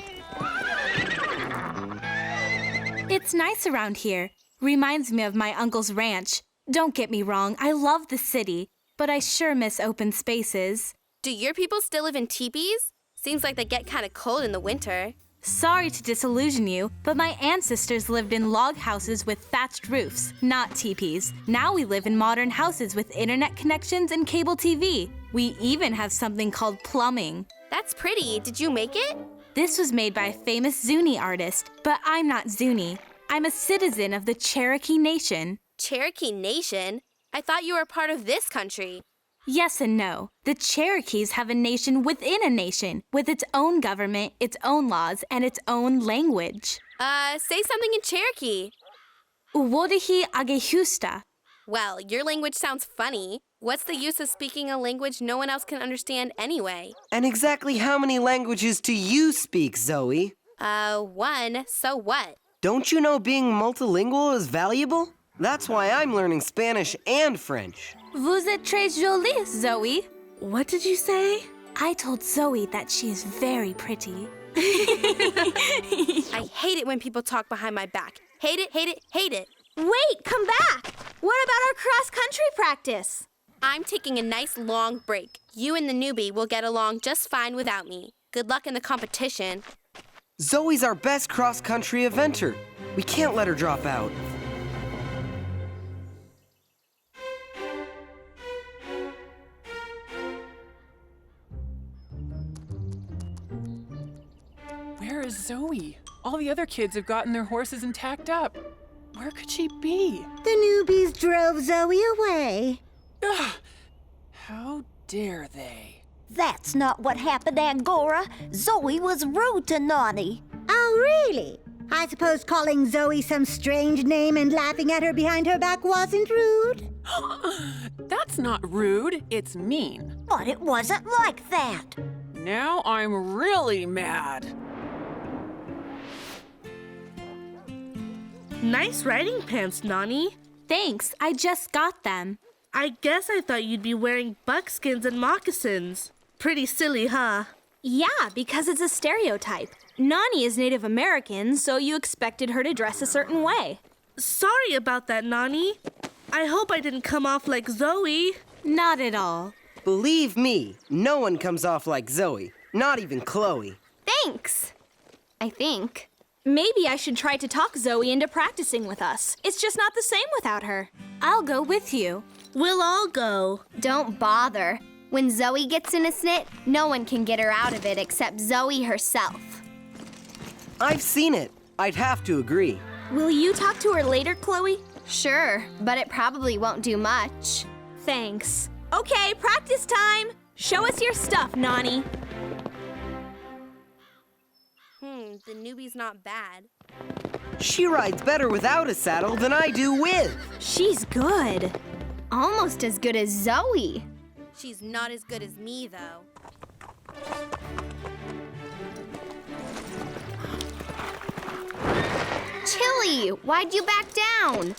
It's nice around here. Reminds me of my uncle's ranch. Don't get me wrong, I love the city, but I sure miss open spaces. Do your people still live in teepees? Seems like they get kind of cold in the winter. Sorry to disillusion you, but my ancestors lived in log houses with thatched roofs, not teepees. Now we live in modern houses with internet connections and cable TV. We even have something called plumbing. That's pretty. Did you make it? This was made by a famous Zuni artist, but I'm not Zuni. I'm a citizen of the Cherokee Nation. Cherokee Nation? I thought you were part of this country. Yes and no. The Cherokees have a nation within a nation, with its own government, its own laws, and its own language. Say something in Cherokee. Uwodahi agehusta. Well, your language sounds funny. What's the use of speaking a language no one else can understand anyway? And exactly how many languages do you speak, Zoe? 1. So what? Don't you know being multilingual is valuable? That's why I'm learning Spanish and French. Vous êtes très jolie, Zoe. What did you say? I told Zoe that she is very pretty. I hate it when people talk behind my back. Hate it, hate it, hate it. Wait, come back! What about our cross-country practice? I'm taking a nice long break. You and the newbie will get along just fine without me. Good luck in the competition. Zoe's our best cross-country eventer. We can't let her drop out. Where is Zoe? All the other kids have gotten their horses and tacked up. Where could she be? The newbies drove Zoe away. Ugh, how dare they? That's not what happened, Angora. Zoe was rude to Nani. Oh, really? I suppose calling Zoe some strange name and laughing at her behind her back wasn't rude? That's not rude, it's mean. But it wasn't like that. Now I'm really mad. Nice riding pants, Nani. Thanks, I just got them. I guess I thought you'd be wearing buckskins and moccasins. Pretty silly, huh? Yeah, because it's a stereotype. Nani is Native American, so you expected her to dress a certain way. Sorry about that, Nani. I hope I didn't come off like Zoe. Not at all. Believe me, no one comes off like Zoe. Not even Chloe. Thanks. I think. Maybe I should try to talk Zoe into practicing with us. It's just not the same without her. I'll go with you. We'll all go. Don't bother. When Zoe gets in a snit, no one can get her out of it except Zoe herself. I've seen it. I'd have to agree. Will you talk to her later, Chloe? Sure, but it probably won't do much. Thanks. Okay, practice time. Show us your stuff, Nani. The newbie's not bad. She rides better without a saddle than I do with. She's good. Almost as good as Zoe. She's not as good as me, though. Chili, why'd you back down?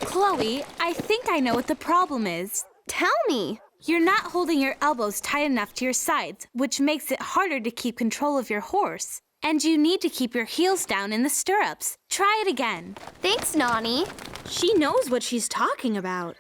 Chloe, I think I know what the problem is. Tell me. You're not holding your elbows tight enough to your sides, which makes it harder to keep control of your horse. And you need to keep your heels down in the stirrups. Try it again. Thanks, Nani. She knows what she's talking about.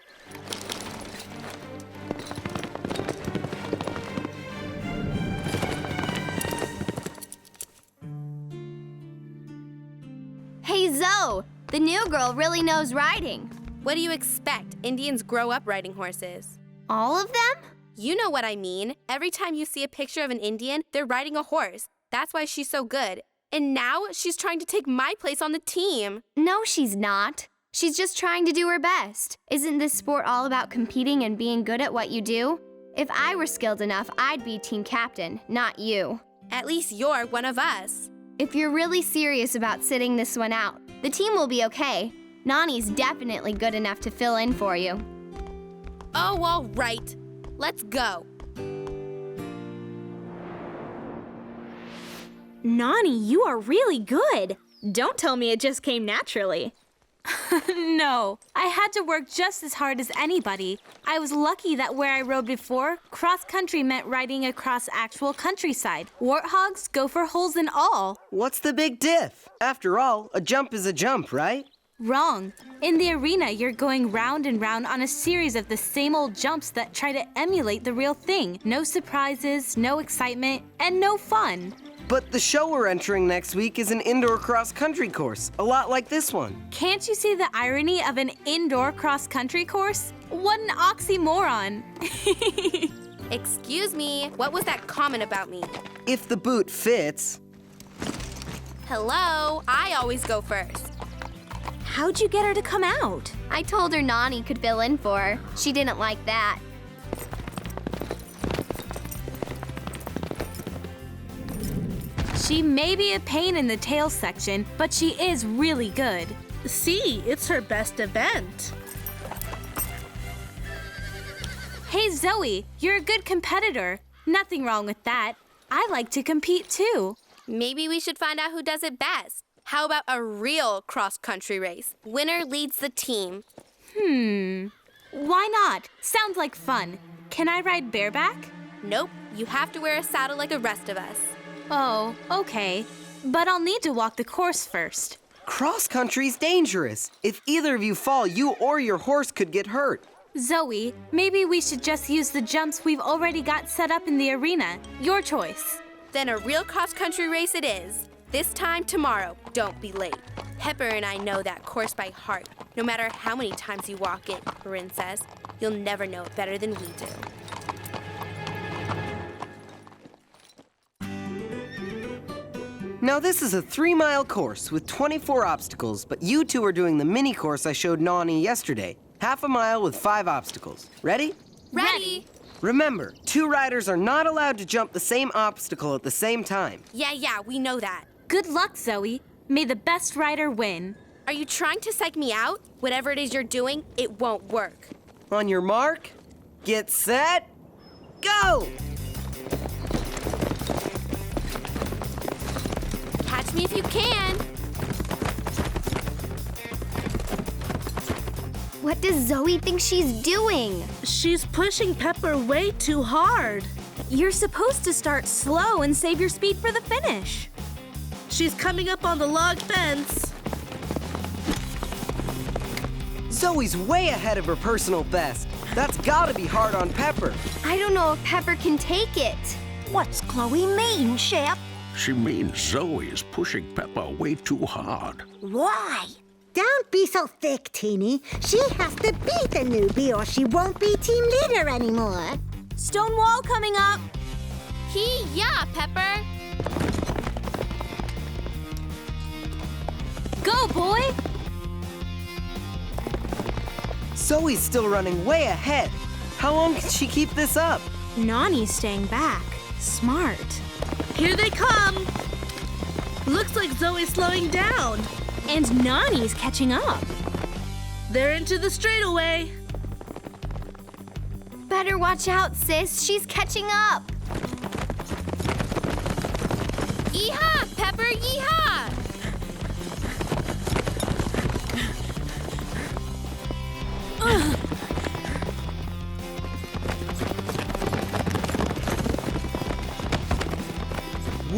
Hey, Zoe, the new girl really knows riding. What do you expect? Indians grow up riding horses. All of them? You know what I mean. Every time you see a picture of an Indian, they're riding a horse. That's why she's so good. And now she's trying to take my place on the team. No, she's not. She's just trying to do her best. Isn't this sport all about competing and being good at what you do? If I were skilled enough, I'd be team captain, not you. At least you're one of us. If you're really serious about sitting this one out, the team will be okay. Nani's definitely good enough to fill in for you. Oh, all right. Let's go. Nani, you are really good. Don't tell me it just came naturally. No, I had to work just as hard as anybody. I was lucky that where I rode before, cross-country meant riding across actual countryside. Warthogs, gopher holes, and all. What's the big diff? After all, a jump is a jump, right? Wrong. In the arena, you're going round and round on a series of the same old jumps that try to emulate the real thing. No surprises, no excitement, and no fun. But the show we're entering next week is an indoor cross-country course, a lot like this one. Can't you see the irony of an indoor cross-country course? What an oxymoron. Excuse me, what was that comment about me? If the boot fits. Hello, I always go first. How'd you get her to come out? I told her Nani could fill in for her. She didn't like that. She may be a pain in the tail section, but she is really good. See, it's her best event. Hey, Zoe, you're a good competitor. Nothing wrong with that. I like to compete too. Maybe we should find out who does it best. How about a real cross-country race? Winner leads the team. Why not? Sounds like fun. Can I ride bareback? Nope, you have to wear a saddle like the rest of us. Oh, okay. But I'll need to walk the course first. Cross-country's dangerous. If either of you fall, you or your horse could get hurt. Zoe, maybe we should just use the jumps we've already got set up in the arena. Your choice. Then a real cross-country race it is. This time tomorrow. Don't be late. Pepper and I know that course by heart. No matter how many times you walk it, Corinne says, you'll never know it better than we do. Now this is a 3-mile course with 24 obstacles, but you two are doing the mini course I showed Nani yesterday. Half a mile with 5 obstacles. Ready? Ready! Remember, 2 riders are not allowed to jump the same obstacle at the same time. Yeah, we know that. Good luck, Zoe. May the best rider win. Are you trying to psych me out? Whatever it is you're doing, it won't work. On your mark, get set, go! Catch me if you can. What does Zoe think she's doing? She's pushing Pepper way too hard. You're supposed to start slow and save your speed for the finish. She's coming up on the log fence. Zoe's way ahead of her personal best. That's gotta be hard on Pepper. I don't know if Pepper can take it. What's Chloe mean, Shep? She means Zoe is pushing Peppa way too hard. Why? Don't be so thick, Teeny. She has to beat the newbie or she won't be team leader anymore. Stone wall coming up. Hee-ya, Pepper. Go, boy! Zoe's still running way ahead. How long can she keep this up? Nani's staying back. Smart. Here they come. Looks like Zoe's slowing down. And Nani's catching up. They're into the straightaway. Better watch out, sis. She's catching up. Yeehaw, Pepper, yeehaw!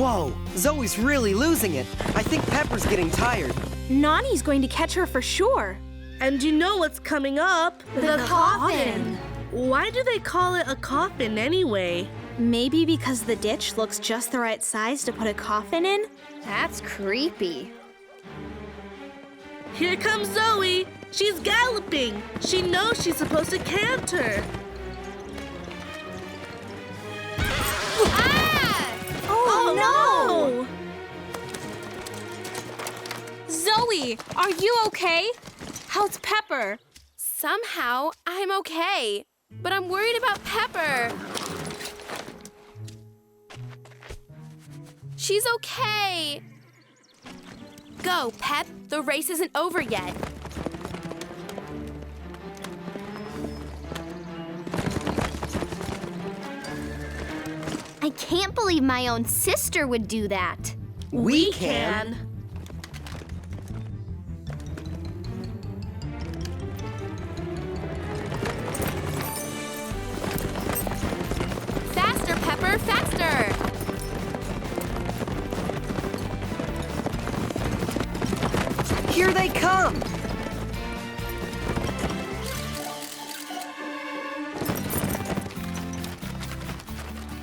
Whoa, Zoe's really losing it. I think Pepper's getting tired. Nani's going to catch her for sure. And you know what's coming up? The coffin. Why do they call it a coffin anyway? Maybe because the ditch looks just the right size to put a coffin in? That's creepy. Here comes Zoe. She's galloping. She knows she's supposed to canter. Oh, no! Zoe, are you okay? How's Pepper? Somehow, I'm okay. But I'm worried about Pepper. She's okay. Go, Pep. The race isn't over yet. I can't believe my own sister would do that. We can. Faster, Pepper, faster! Here they come!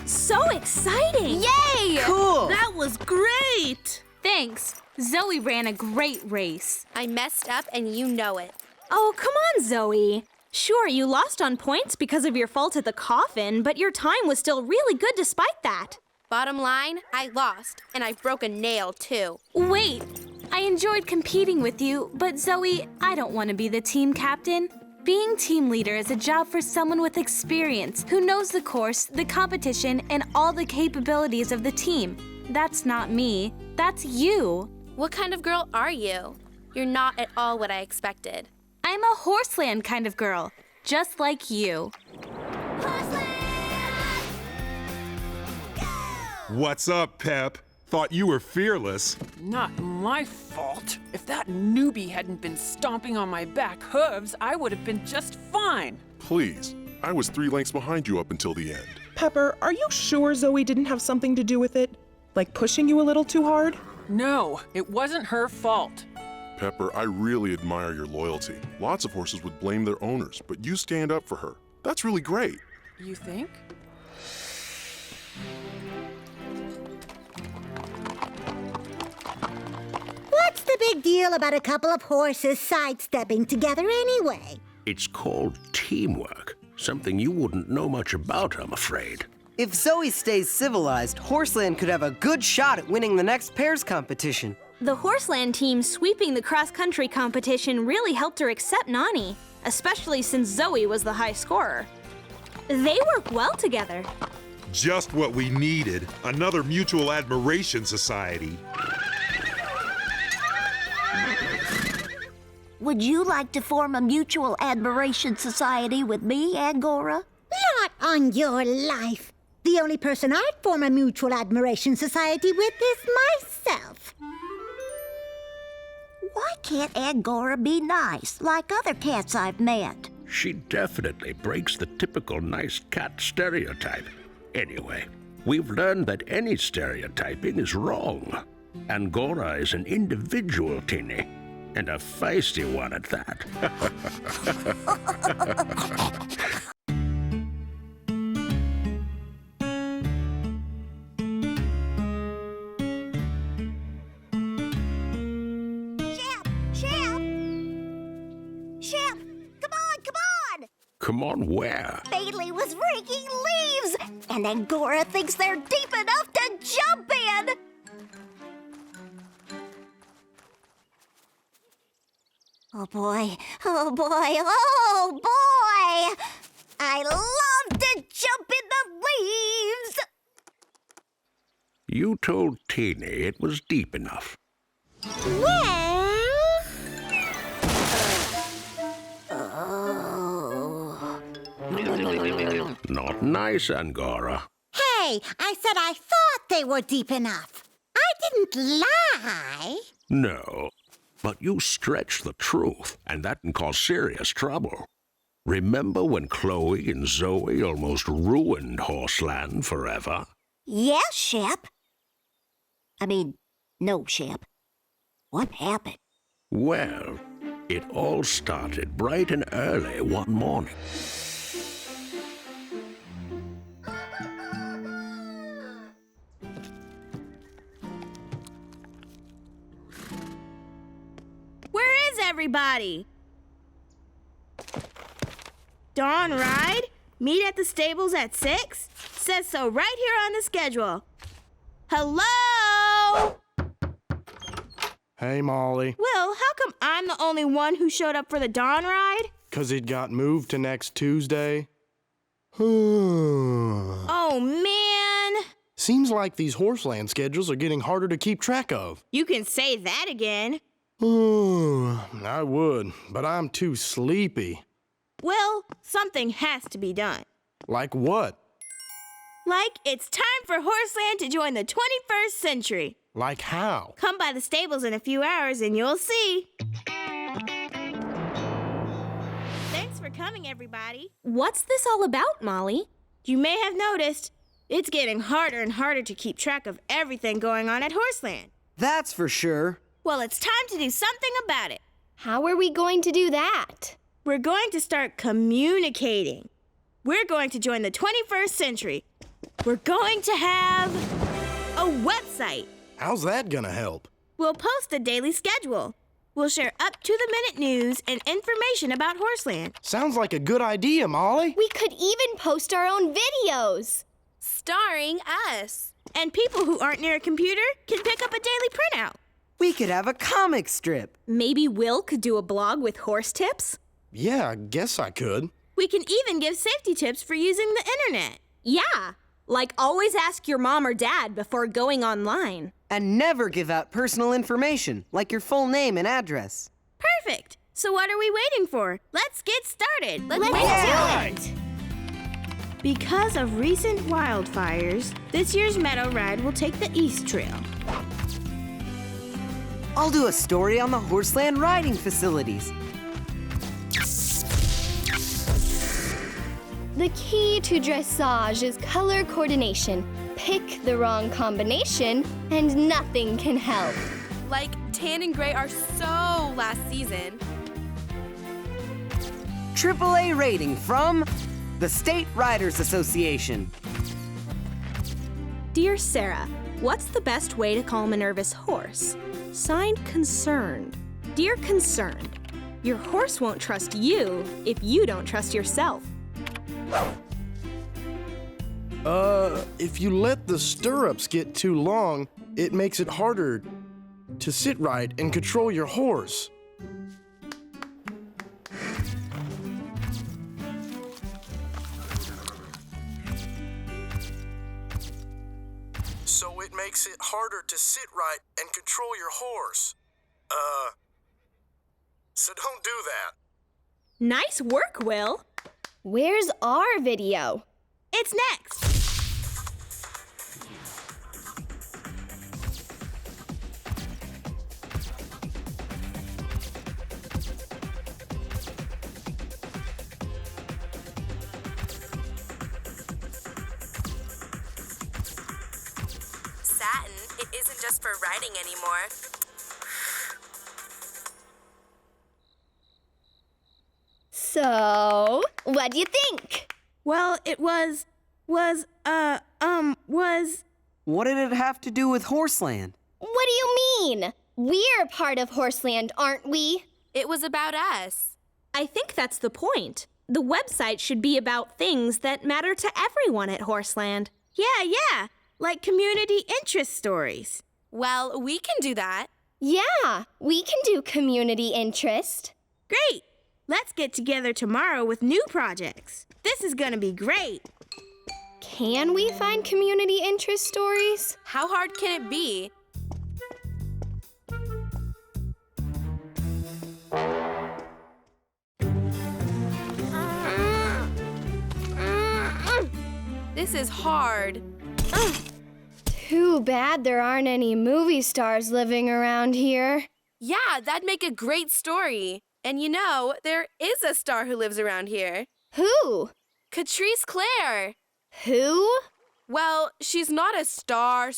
So exciting! Yay! Cool! That was great! Thanks. Zoe ran a great race. I messed up and you know it. Oh, come on, Zoe. Sure, you lost on points because of your fault at the coffin, but your time was still really good despite that. Bottom line, I lost, and I broke a nail too. Wait, I enjoyed competing with you, but Zoe, I don't want to be the team captain. Being team leader is a job for someone with experience who knows the course, the competition, and all the capabilities of the team. That's not me. That's you. What kind of girl are you? You're not at all what I expected. I'm a Horseland kind of girl, just like you. What's up, Pep? Thought you were fearless. Not my fault. If that newbie hadn't been stomping on my back hooves, I would have been just fine. Please, I was 3 lengths behind you up until the end. Pepper, are you sure Zoe didn't have something to do with it? Like pushing you a little too hard? No, it wasn't her fault. Pepper, I really admire your loyalty. Lots of horses would blame their owners, but you stand up for her. That's really great. You think? What's the big deal about a couple of horses sidestepping together anyway? It's called teamwork. Something you wouldn't know much about, I'm afraid. If Zoe stays civilized, Horseland could have a good shot at winning the next pairs competition. The Horseland team sweeping the cross-country competition really helped her accept Nani, especially since Zoe was the high scorer. They work well together. Just what we needed. Another mutual admiration society. Would you like to form a mutual admiration society with me, Angora? Not on your life. The only person I'd form a mutual admiration society with is myself. Why can't Angora be nice, like other cats I've met? She definitely breaks the typical nice cat stereotype. Anyway, we've learned that any stereotyping is wrong. Angora is an individual, Tinny, and a feisty one at that. Shep, come on! Come on, where? Bailey was raking leaves, and Angora thinks they're deep enough to jump in! Oh boy, oh boy, oh boy! I love to jump in the leaves! You told Teeny it was deep enough. Well... Not nice, Angora. Hey, I said I thought they were deep enough. I didn't lie. No, but you stretch the truth, and that can cause serious trouble. Remember when Chloe and Zoe almost ruined Horseland forever? Yes, Shep. No, Shep. What happened? Well, it all started bright and early one morning. Where is everybody? Dawn ride? Meet at the stables at 6? Says so right here on the schedule. Hello? Hey, Molly. Will, how come I'm the only one who showed up for the Dawn ride? 'Cause it got moved to next Tuesday. Oh, man. Seems like these Horseland schedules are getting harder to keep track of. You can say that again. I would, but I'm too sleepy. Will, something has to be done. Like what? Like it's time for Horseland to join the 21st century. Like how? Come by the stables in a few hours and you'll see. Thanks for coming, everybody. What's this all about, Molly? You may have noticed, it's getting harder and harder to keep track of everything going on at Horseland. That's for sure. Well, it's time to do something about it. How are we going to do that? We're going to start communicating. We're going to join the 21st century. We're going to have a website. How's that gonna help? We'll post a daily schedule. We'll share up-to-the-minute news and information about Horseland. Sounds like a good idea, Molly. We could even post our own videos. Starring us. And people who aren't near a computer can pick up a daily printout. We could have a comic strip. Maybe Will could do a blog with horse tips? Yeah, I guess I could. We can even give safety tips for using the internet. Yeah, like always ask your mom or dad before going online. And never give out personal information, like your full name and address. Perfect. So what are we waiting for? Let's get started. Let's do it. Because of recent wildfires, this year's meadow ride will take the East Trail. I'll do a story on the Horseland riding facilities. The key to dressage is color coordination. Pick the wrong combination, and nothing can help. Like tan and gray are so last season. AAA rating from the State Riders Association. Dear Sarah, what's the best way to calm a nervous horse? Signed, Concerned. Dear Concerned, your horse won't trust you if you don't trust yourself. If you let the stirrups get too long, it makes it harder to sit right and control your horse. So it makes it harder to sit right and control your horse. So don't do that. Nice work, Will. Where's our video? It's next. Satin, it isn't just for riding anymore. So, what do you think? Well, it was. What did it have to do with Horseland? What do you mean? We're part of Horseland, aren't we? It was about us. I think that's the point. The website should be about things that matter to everyone at Horseland. Yeah, like community interest stories. Well, we can do that. Yeah, we can do community interest. Great! Let's get together tomorrow with new projects. This is gonna be great. Can we find community interest stories? How hard can it be? This is hard. Too bad there aren't any movie stars living around here. Yeah, that'd make a great story. And you know, there is a star who lives around here. Who? Catrice Clare. Who? Well, she's not a star,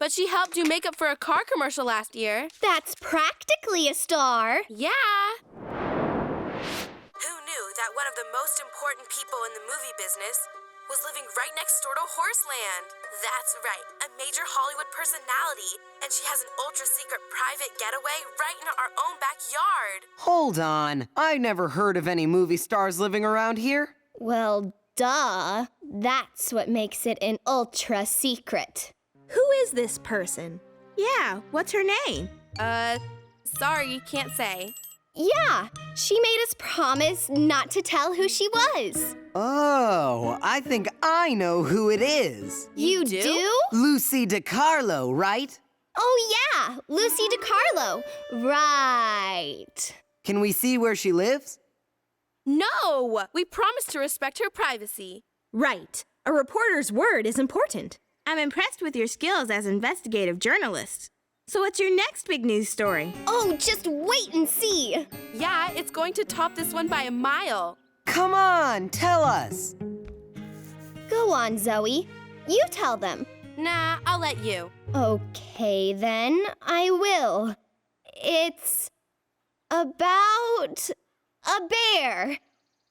But she helped do makeup for a car commercial last year. That's practically a star. Yeah. Who knew that one of the most important people in the movie business was living right next door to Horseland? That's right, a major Hollywood personality, and she has an ultra-secret private getaway right in our own backyard. Hold on. I never heard of any movie stars living around here. Well, duh. That's what makes it an ultra secret. Who is this person? Yeah, what's her name? Sorry, can't say. Yeah, she made us promise not to tell who she was. Oh, I think I know who it is. You do? Lucy DiCarlo, right? Oh, yeah, Lucy DiCarlo. Right. Can we see where she lives? No! We promised to respect her privacy. Right. A reporter's word is important. I'm impressed with your skills as investigative journalist. So what's your next big news story? Oh, just wait and see. Yeah, it's going to top this one by a mile. Come on, tell us. Go on, Zoe. You tell them. Nah, I'll let you. Okay, then. I will. It's about a bear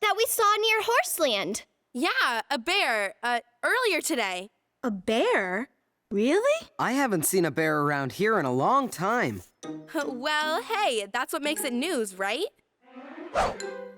that we saw near Horseland. Yeah, a bear, earlier today. A bear? Really? I haven't seen a bear around here in a long time. Well, hey, that's what makes it news, right?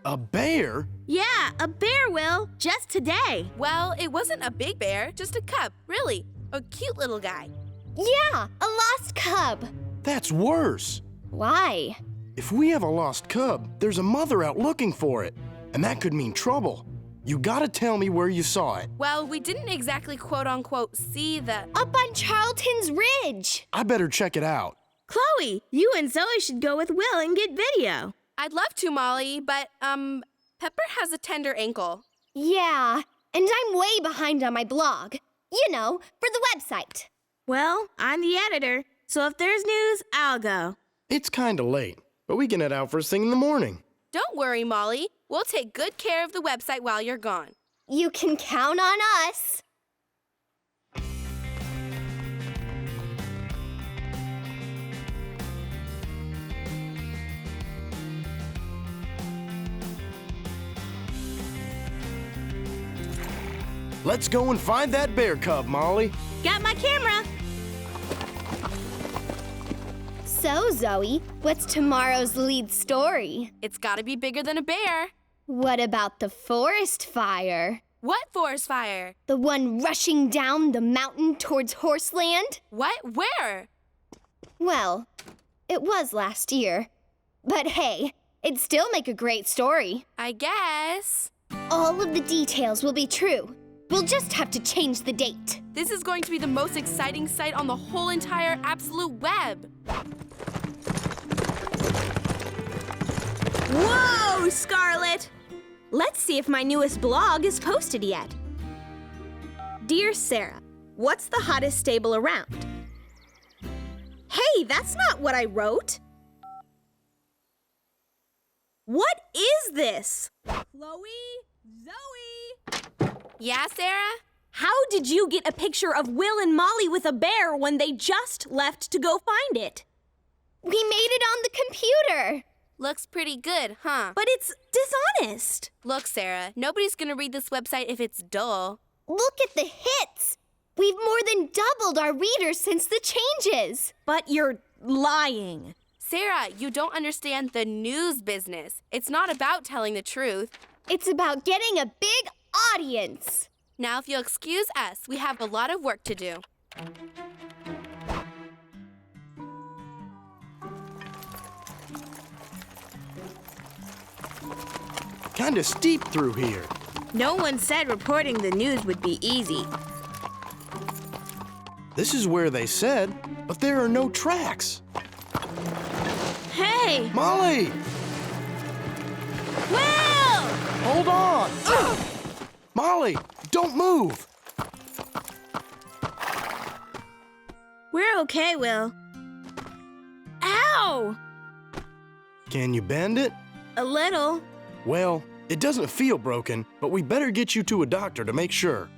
A bear? Yeah, a bear, Will. Just today. Well, it wasn't a big bear, just a cub, really. A cute little guy. Yeah, a lost cub. That's worse. Why? If we have a lost cub, there's a mother out looking for it. And that could mean trouble. You gotta tell me where you saw it. Well, we didn't exactly quote-unquote see the... Up on Charlton's Ridge. I better check it out. Chloe, you and Zoe should go with Will and get video. I'd love to, Molly, but, Pepper has a tender ankle. Yeah, and I'm way behind on my blog. You know, for the website. Well, I'm the editor, so if there's news, I'll go. It's kinda late, but we can head out first thing in the morning. Don't worry, Molly. We'll take good care of the website while you're gone. You can count on us. Let's go and find that bear cub, Molly. Got my camera. So, Zoe, what's tomorrow's lead story? It's gotta be bigger than a bear. What about the forest fire? What forest fire? The one rushing down the mountain towards Horseland? What? Where? Well, it was last year. But hey, it'd still make a great story. I guess. All of the details will be true. We'll just have to change the date. This is going to be the most exciting site on the whole entire absolute web. Whoa, Scarlett! Let's see if my newest blog is posted yet. Dear Sarah, what's the hottest stable around? Hey, that's not what I wrote. What is this? Chloe? Zoe? Yeah, Sarah? How did you get a picture of Will and Molly with a bear when they just left to go find it? We made it on the computer. Looks pretty good, huh? But it's dishonest. Look, Sarah, nobody's gonna read this website if it's dull. Look at the hits. We've more than doubled our readers since the changes. But you're lying. Sarah, you don't understand the news business. It's not about telling the truth. It's about getting a big audience. Now, if you'll excuse us, we have a lot of work to do. Kinda steep through here. No one said reporting the news would be easy. This is where they said, but there are no tracks. Hey! Molly! Will! Hold on! Molly, don't move! We're okay, Will. Ow! Can you bend it? A little. Well, it doesn't feel broken, but we better get you to a doctor to make sure.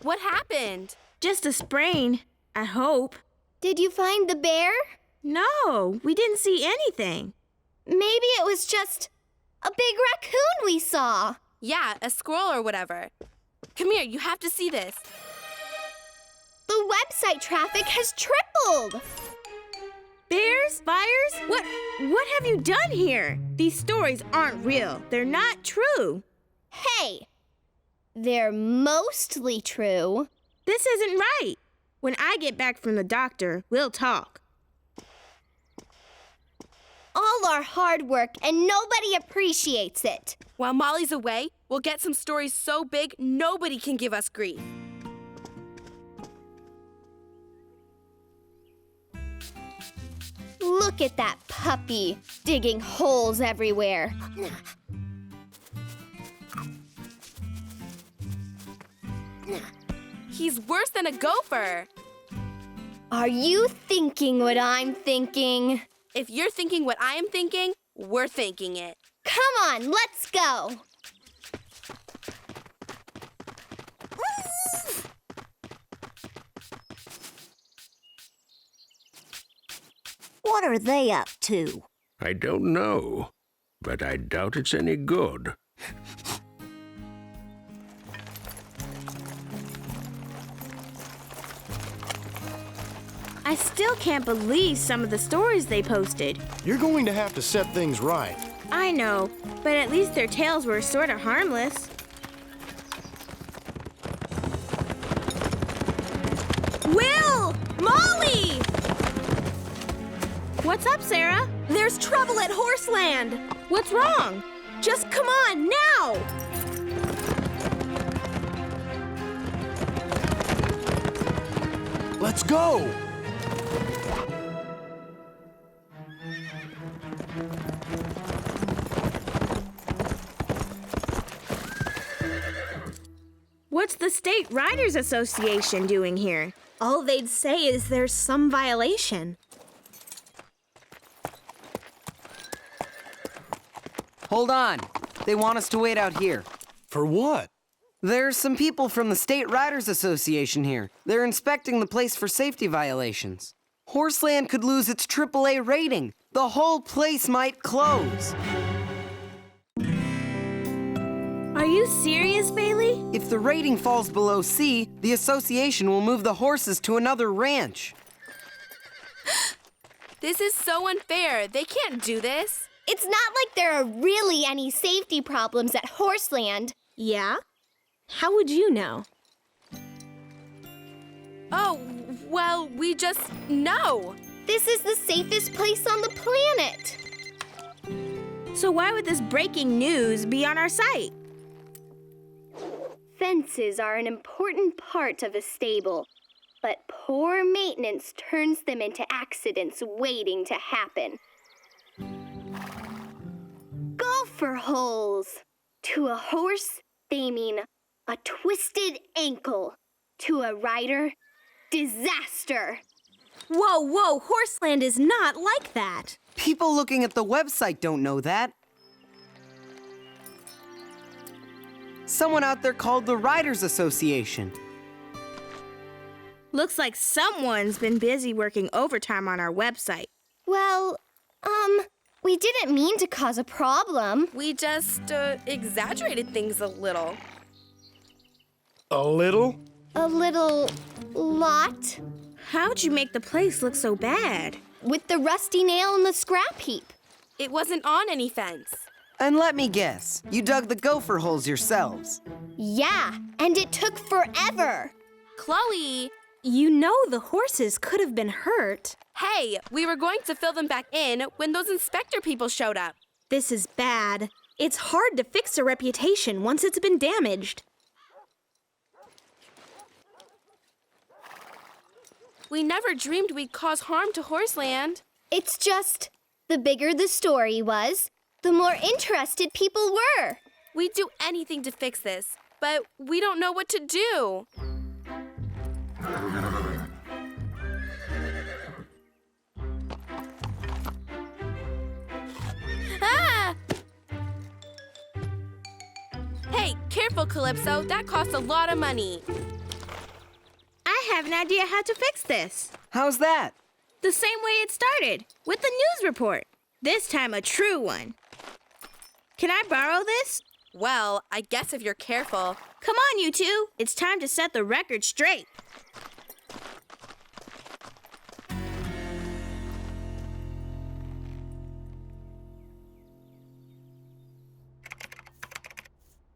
What happened? Just a sprain, I hope. Did you find the bear? No, we didn't see anything. Maybe it was just a big raccoon we saw. Yeah, a squirrel or whatever. Come here, you have to see this. The website traffic has tripled. Bears? Fires? What have you done here? These stories aren't real. They're not true. Hey, they're mostly true. This isn't right. When I get back from the doctor, we'll talk. All our hard work and nobody appreciates it. While Molly's away, we'll get some stories so big nobody can give us grief. Look at that puppy, digging holes everywhere. He's worse than a gopher. Are you thinking what I'm thinking? If you're thinking what I am thinking, we're thinking it. Come on, let's go. What are they up to? I don't know, but I doubt it's any good. I still can't believe some of the stories they posted. You're going to have to set things right. I know, but at least their tales were sort of harmless. Will! Molly! What's up, Sarah? There's trouble at Horseland. What's wrong? Just come on, now! Let's go! What's the State Riders Association doing here? All they'd say is there's some violation. Hold on. They want us to wait out here. For what? There's some people from the State Riders Association here. They're inspecting the place for safety violations. Horseland could lose its AAA rating. The whole place might close. Are you serious, Bailey? If the rating falls below C, the association will move the horses to another ranch. This is so unfair. They can't do this. It's not like there are really any safety problems at Horseland. Yeah? How would you know? Oh, well, we just know. This is the safest place on the planet. So why would this breaking news be on our site? Fences are an important part of a stable, but poor maintenance turns them into accidents waiting to happen. Gopher holes. To a horse, they mean a twisted ankle. To a rider, disaster. Whoa, Horseland is not like that. People looking at the website don't know that. Someone out there called the Riders Association. Looks like someone's been busy working overtime on our website. Well, we didn't mean to cause a problem. We just exaggerated things a little. A little? A little lot. How'd you make the place look so bad? With the rusty nail in the scrap heap. It wasn't on any fence. And let me guess, you dug the gopher holes yourselves. Yeah, and it took forever. Chloe! You know the horses could have been hurt. Hey, we were going to fill them back in when those inspector people showed up. This is bad. It's hard to fix a reputation once it's been damaged. We never dreamed we'd cause harm to Horseland. It's just, the bigger the story was, the more interested people were. We'd do anything to fix this, but we don't know what to do. Ah! Hey, careful, Calypso. That costs a lot of money. have an idea how to fix this. How's that? The same way it started, with the news report. This time a true one. Can I borrow this? Well, I guess if you're careful. Come on, you two. It's time to set the record straight.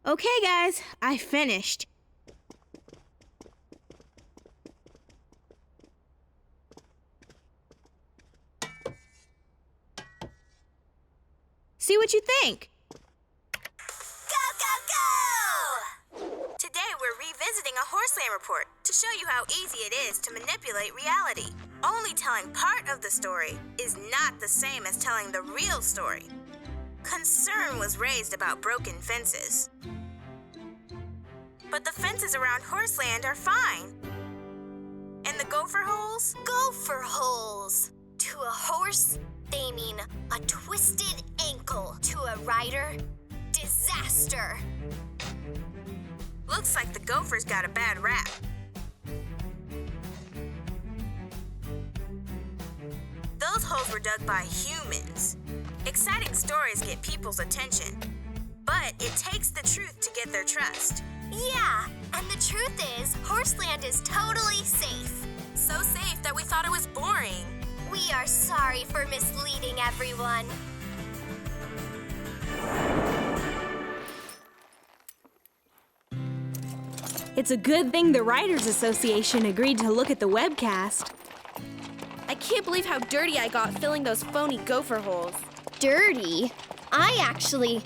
Okay, guys, I finished. See what you think. Today we're revisiting a Horseland report to show you how easy it is to manipulate reality. Only telling part of the story is not the same as telling the real story. Concern was raised about broken fences. But the fences around Horseland are fine. And the gopher holes? Gopher holes. To a horse, they mean a twisted ankle. To a rider, disaster. Looks like the gophers got a bad rap. Those holes were dug by humans. Exciting stories get people's attention. But it takes the truth to get their trust. Yeah, and the truth is, Horseland is totally safe. So safe that we thought it was boring. We are sorry for misleading everyone. It's a good thing the Writers Association agreed to look at the webcast. I can't believe how dirty I got filling those phony gopher holes. Dirty? I actually,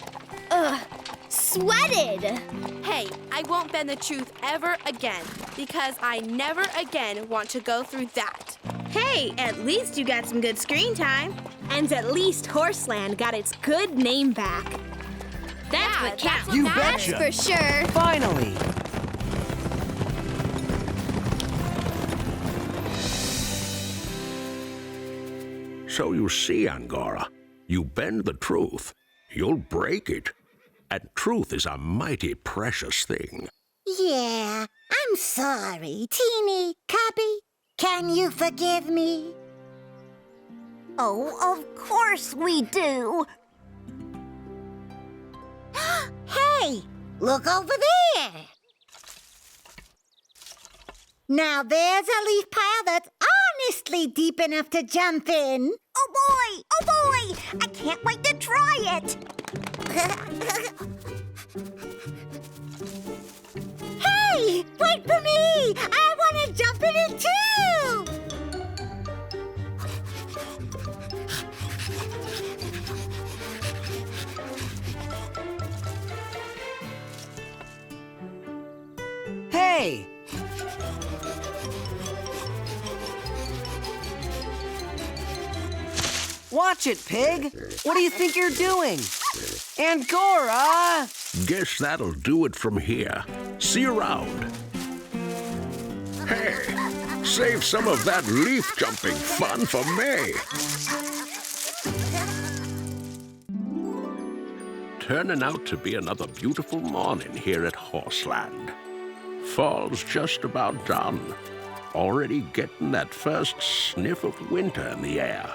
sweated. Hey, I won't bend the truth ever again, because I never again want to go through that. Hey, at least you got some good screen time. And at least Horseland got its good name back. That's what counts. You That's betcha. for sure. Finally. So you see, Angora, you bend the truth, you'll break it. And truth is a mighty precious thing. Yeah, I'm sorry, Teeny, Cubby. Can you forgive me? Oh, of course we do. Hey, look over there. Now there's a leaf pile that's honestly deep enough to jump in. Oh boy! Oh boy! I can't wait to try it! Hey, wait for me! I want to jump in it too! Hey! Watch it, Pig! What do you think you're doing? Angora! Guess that'll do it from here. See you around. Hey, save some of that leaf jumping fun for me. Turning out to be another beautiful morning here at Horseland. Fall's just about done. Already getting that first sniff of winter in the air.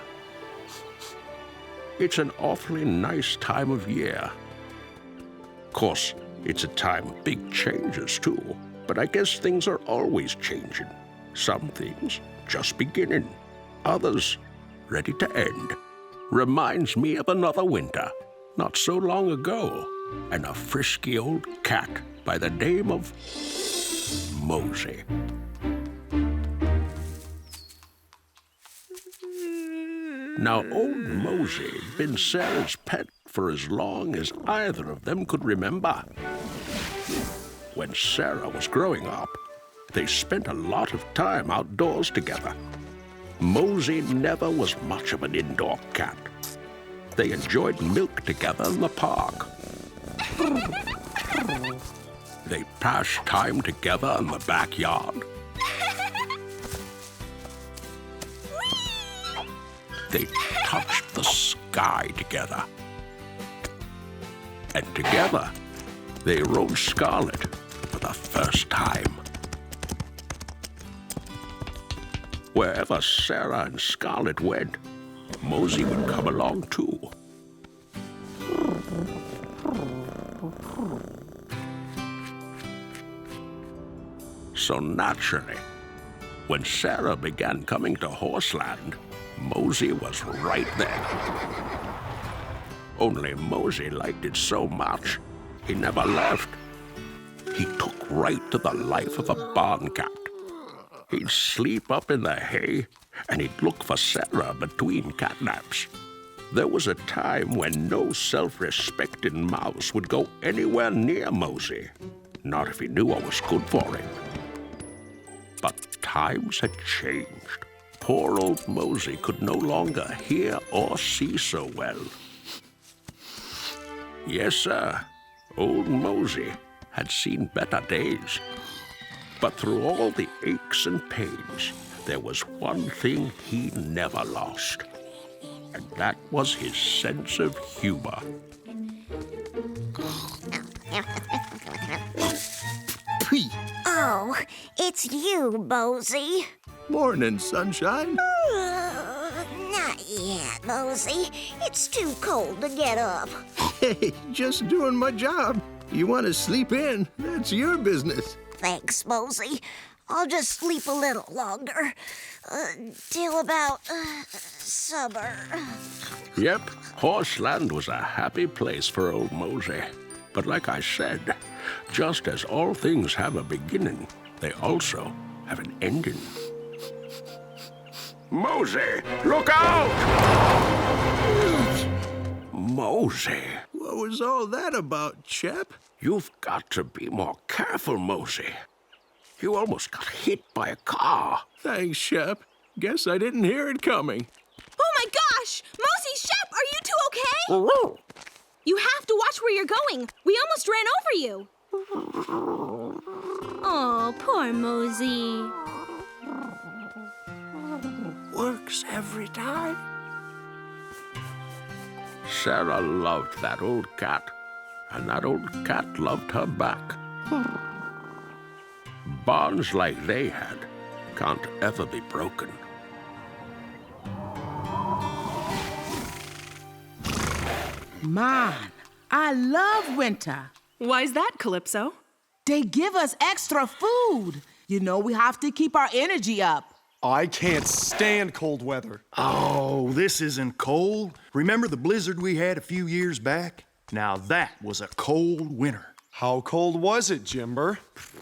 It's an awfully nice time of year. Of course, it's a time of big changes, too. But I guess things are always changing. Some things just beginning. Others ready to end. Reminds me of another winter, not so long ago, and a frisky old cat by the name of Mosey. Now, old Mosey had been Sarah's pet for as long as either of them could remember. When Sarah was growing up, they spent a lot of time outdoors together. Mosey never was much of an indoor cat. They enjoyed milk together in the park. They passed time together in the backyard. They touched the sky together. And together, they rode Scarlet for the first time. Wherever Sarah and Scarlet went, Mosey would come along too. So naturally, when Sarah began coming to Horseland, Mosey was right there. Only Mosey liked it so much, he never left. He took right to the life of a barn cat. He'd sleep up in the hay, and he'd look for Sarah between cat naps. There was a time when no self-respecting mouse would go anywhere near Mosey, not if he knew what was good for him. But times had changed. Poor old Mosey could no longer hear or see so well. Yes, sir, old Mosey had seen better days. But through all the aches and pains, there was one thing he never lost. And that was his sense of humor. Oh, it's you, Mosey. Morning, sunshine. Not yet, Mosey. It's too cold to get up. Hey, just doing my job. You want to sleep in? That's your business. Thanks, Mosey. I'll just sleep a little longer. Till about summer. Yep, Horseland was a happy place for old Mosey. But like I said, just as all things have a beginning, they also have an ending. Mosey, look out! Mosey. What was all that about, Chap? You've got to be more careful, Mosey. You almost got hit by a car. Thanks, Shep. Guess I didn't hear it coming. Oh my gosh! Mosey, Shep, are you two okay? You have to watch where you're going. We almost ran over you. Oh, poor Mosey. Works every time. Sarah loved that old cat, and that old cat loved her back. Bonds like they had can't ever be broken. Man, I love winter. Why's that, Calypso? They give us extra food. You know, we have to keep our energy up. I can't stand cold weather. Oh, this isn't cold. Remember the blizzard we had a few years back? Now that was a cold winter. How cold was it, Jimber?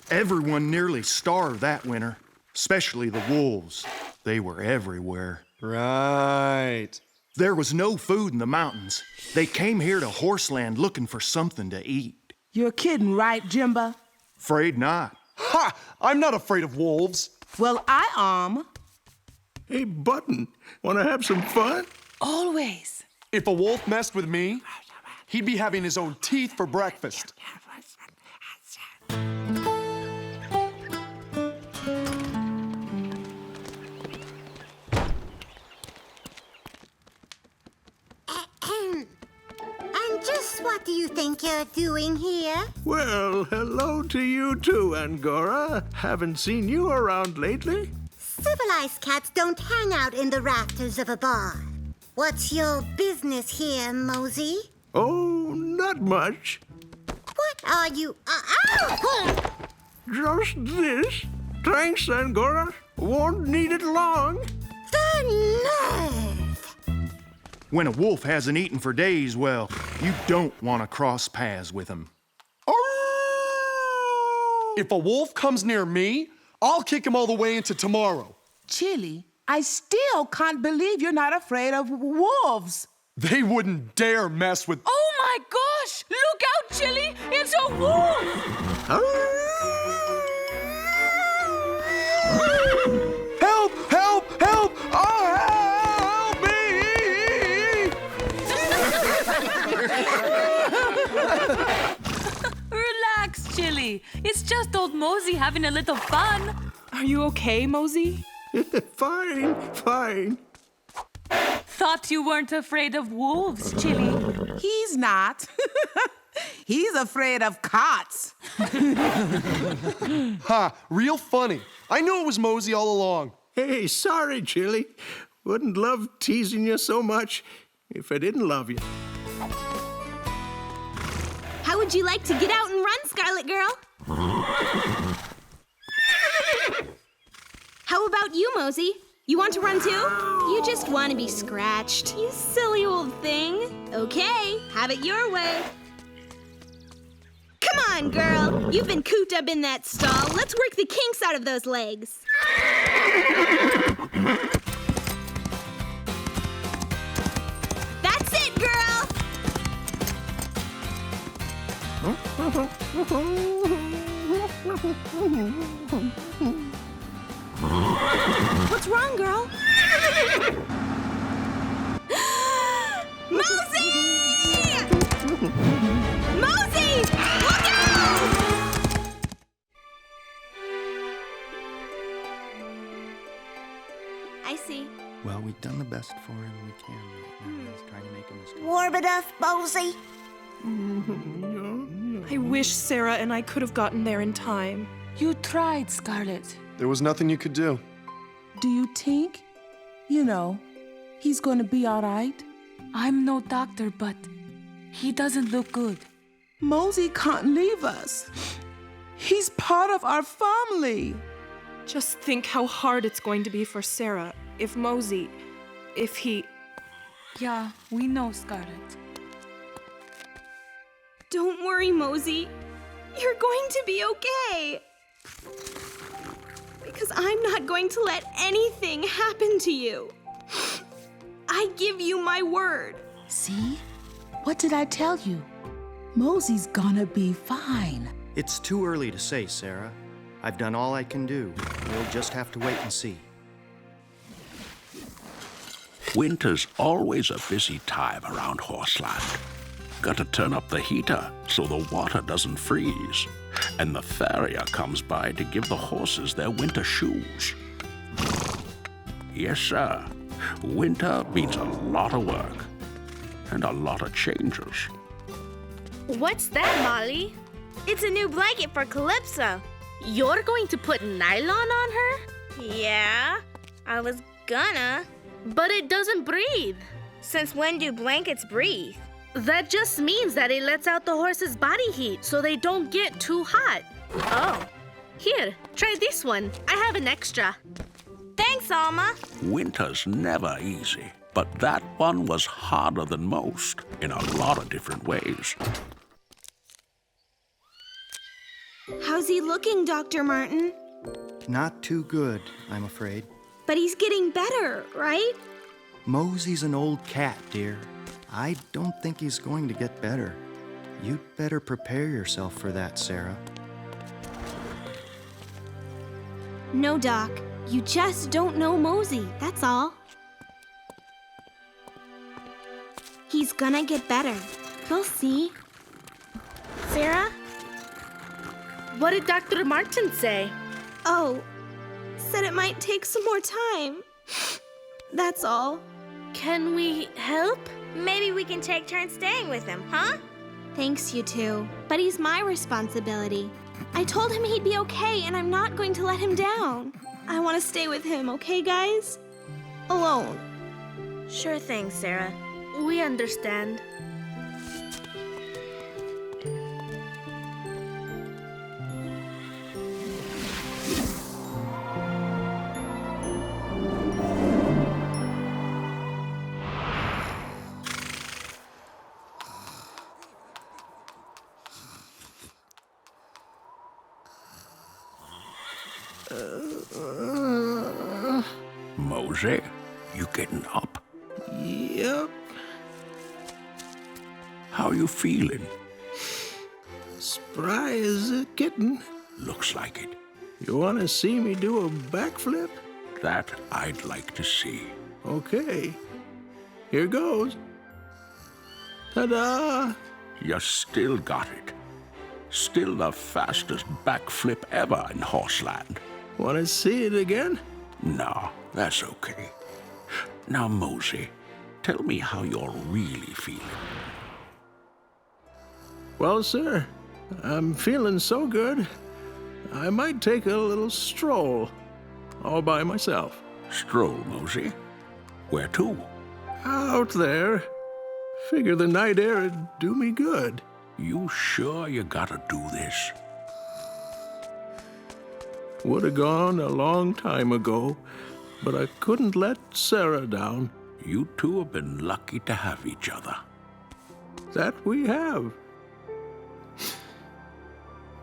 Everyone nearly starved that winter, especially the wolves. They were everywhere. Right. There was no food in the mountains. They came here to Horseland looking for something to eat. You're kidding, right, Jimba? Afraid not. Ha! I'm not afraid of wolves. Well, I am. Hey, Button, want to have some fun? Always. If a wolf messed with me, he'd be having his own teeth for breakfast. And just what do you think you're doing here? Well, hello to you too, Angora. Haven't seen you around lately. Civilized cats don't hang out in the rafters of a bar. What's your business here, Mosey? Oh, not much. What are you... Just this. Thanks, Angora. Won't need it long. The nerve! When a wolf hasn't eaten for days, well, you don't want to cross paths with him. If a wolf comes near me, I'll kick him all the way into tomorrow. Chili, I still can't believe you're not afraid of wolves. They wouldn't dare mess with... Oh my gosh! Look out, Chili! It's a wolf! Help! Help! Help! Oh, help me! Relax, Chili. It's just old Mosey having a little fun. Are you okay, Mosey? Fine, fine. Thought you weren't afraid of wolves, Chili. He's not. He's afraid of cats. Ha! Real funny. I knew it was Mosey all along. Hey, sorry, Chili. Wouldn't love teasing you so much if I didn't love you. How would you like to get out and run, Scarlet Girl? How about you, Mosey? You want to run too? You just want to be scratched, you silly old thing. Okay, have it your way. Come on, girl. You've been cooped up in that stall. Let's work the kinks out of those legs. That's it, girl. What's wrong, girl? Mosey! Mosey! Look out! I see. Well, we've done the best for him we can right now. Let's try to make him as Warm enough, Mosey? I wish Sarah and I could have gotten there in time. You tried, Scarlet. There was nothing you could do. Do you think, he's gonna be all right? I'm no doctor, but he doesn't look good. Mosey can't leave us. He's part of our family. Just think how hard it's going to be for Sarah if Mosey, if he... Yeah, we know, Scarlet. Don't worry, Mosey. You're going to be okay. Because I'm not going to let anything happen to you. I give you my word. See? What did I tell you? Mosey's gonna be fine. It's too early to say, Sarah. I've done all I can do. We'll just have to wait and see. Winter's always a busy time around Horseland. Got to turn up the heater so the water doesn't freeze. And the farrier comes by to give the horses their winter shoes. Yes, sir. Winter means a lot of work. And a lot of changes. What's that, Molly? It's a new blanket for Calypso. You're going to put nylon on her? Yeah, I was gonna. But it doesn't breathe. Since when do blankets breathe? That just means that it lets out the horse's body heat so they don't get too hot. Oh. Here, try this one. I have an extra. Thanks, Alma. Winter's never easy, but that one was harder than most in a lot of different ways. How's he looking, Dr. Martin? Not too good, I'm afraid. But he's getting better, right? Mosey's an old cat, dear. I don't think he's going to get better. You'd better prepare yourself for that, Sarah. No, Doc. You just don't know Mosey, that's all. He's gonna get better. You'll see. Sarah? What did Dr. Martin say? Oh, said it might take some more time. That's all. Can we help? Maybe we can take turns staying with him, huh? Thanks, you two. But he's my responsibility. I told him he'd be okay, and I'm not going to let him down. I want to stay with him, okay, guys? Alone. Sure thing, Sarah. We understand. Mosey, you getting up? Yep. How you feeling? Spry as a kitten. Looks like it. You want to see me do a backflip? That I'd like to see. Okay. Here goes. Ta-da! You still got it. Still the fastest backflip ever in Horseland. Want to see it again? No, that's okay. Now, Mosey, tell me how you're really feeling. Well, sir, I'm feeling so good, I might take a little stroll all by myself. Stroll, Mosey. Where to? Out there. Figure the night air'd do me good. You sure you gotta do this? Would have gone a long time ago, but I couldn't let Sarah down. You two have been lucky to have each other. That we have.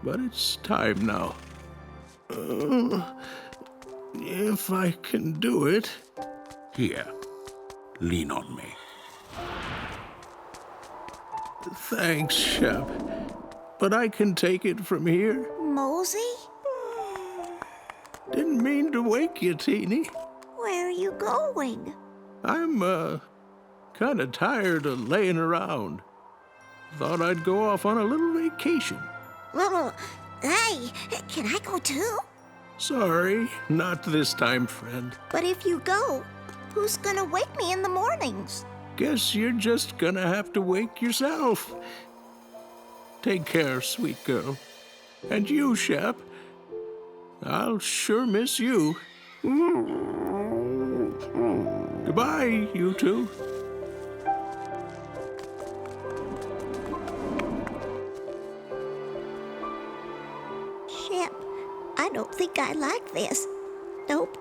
But it's time now. If I can do it. Here, lean on me. Thanks, Shep. But I can take it from here. Mosey? Didn't mean to wake you, Teeny. Where are you going? I'm, kind of tired of laying around. Thought I'd go off on a little vacation. Well, hey, can I go too? Sorry, not this time, friend. But if you go, who's gonna wake me in the mornings? Guess you're just gonna have to wake yourself. Take care, sweet girl. And you, Shep. I'll sure miss you. Goodbye, you two. Shep, I don't think I like this. Nope,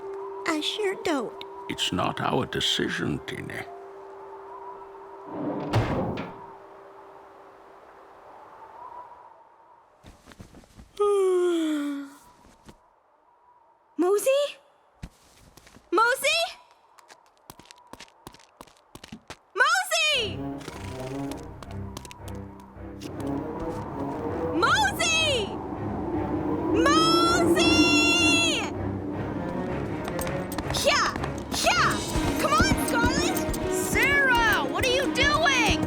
I sure don't. It's not our decision, Teeny. Mosey? Mosey? Mosey! Mosey! Mosey! Yeah! Yeah! Come on, Scarlet! Sarah, what are you doing?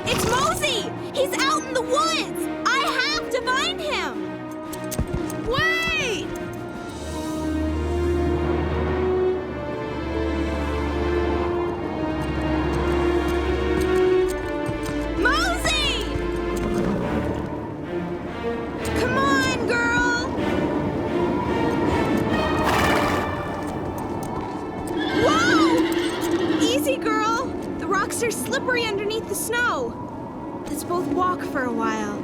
It's Mosey! He's out in the woods! I have to find him! Wait! Mosey! Come on, girl! Whoa! Easy, girl! The rocks are slippery underneath the snow. Let's both walk for a while.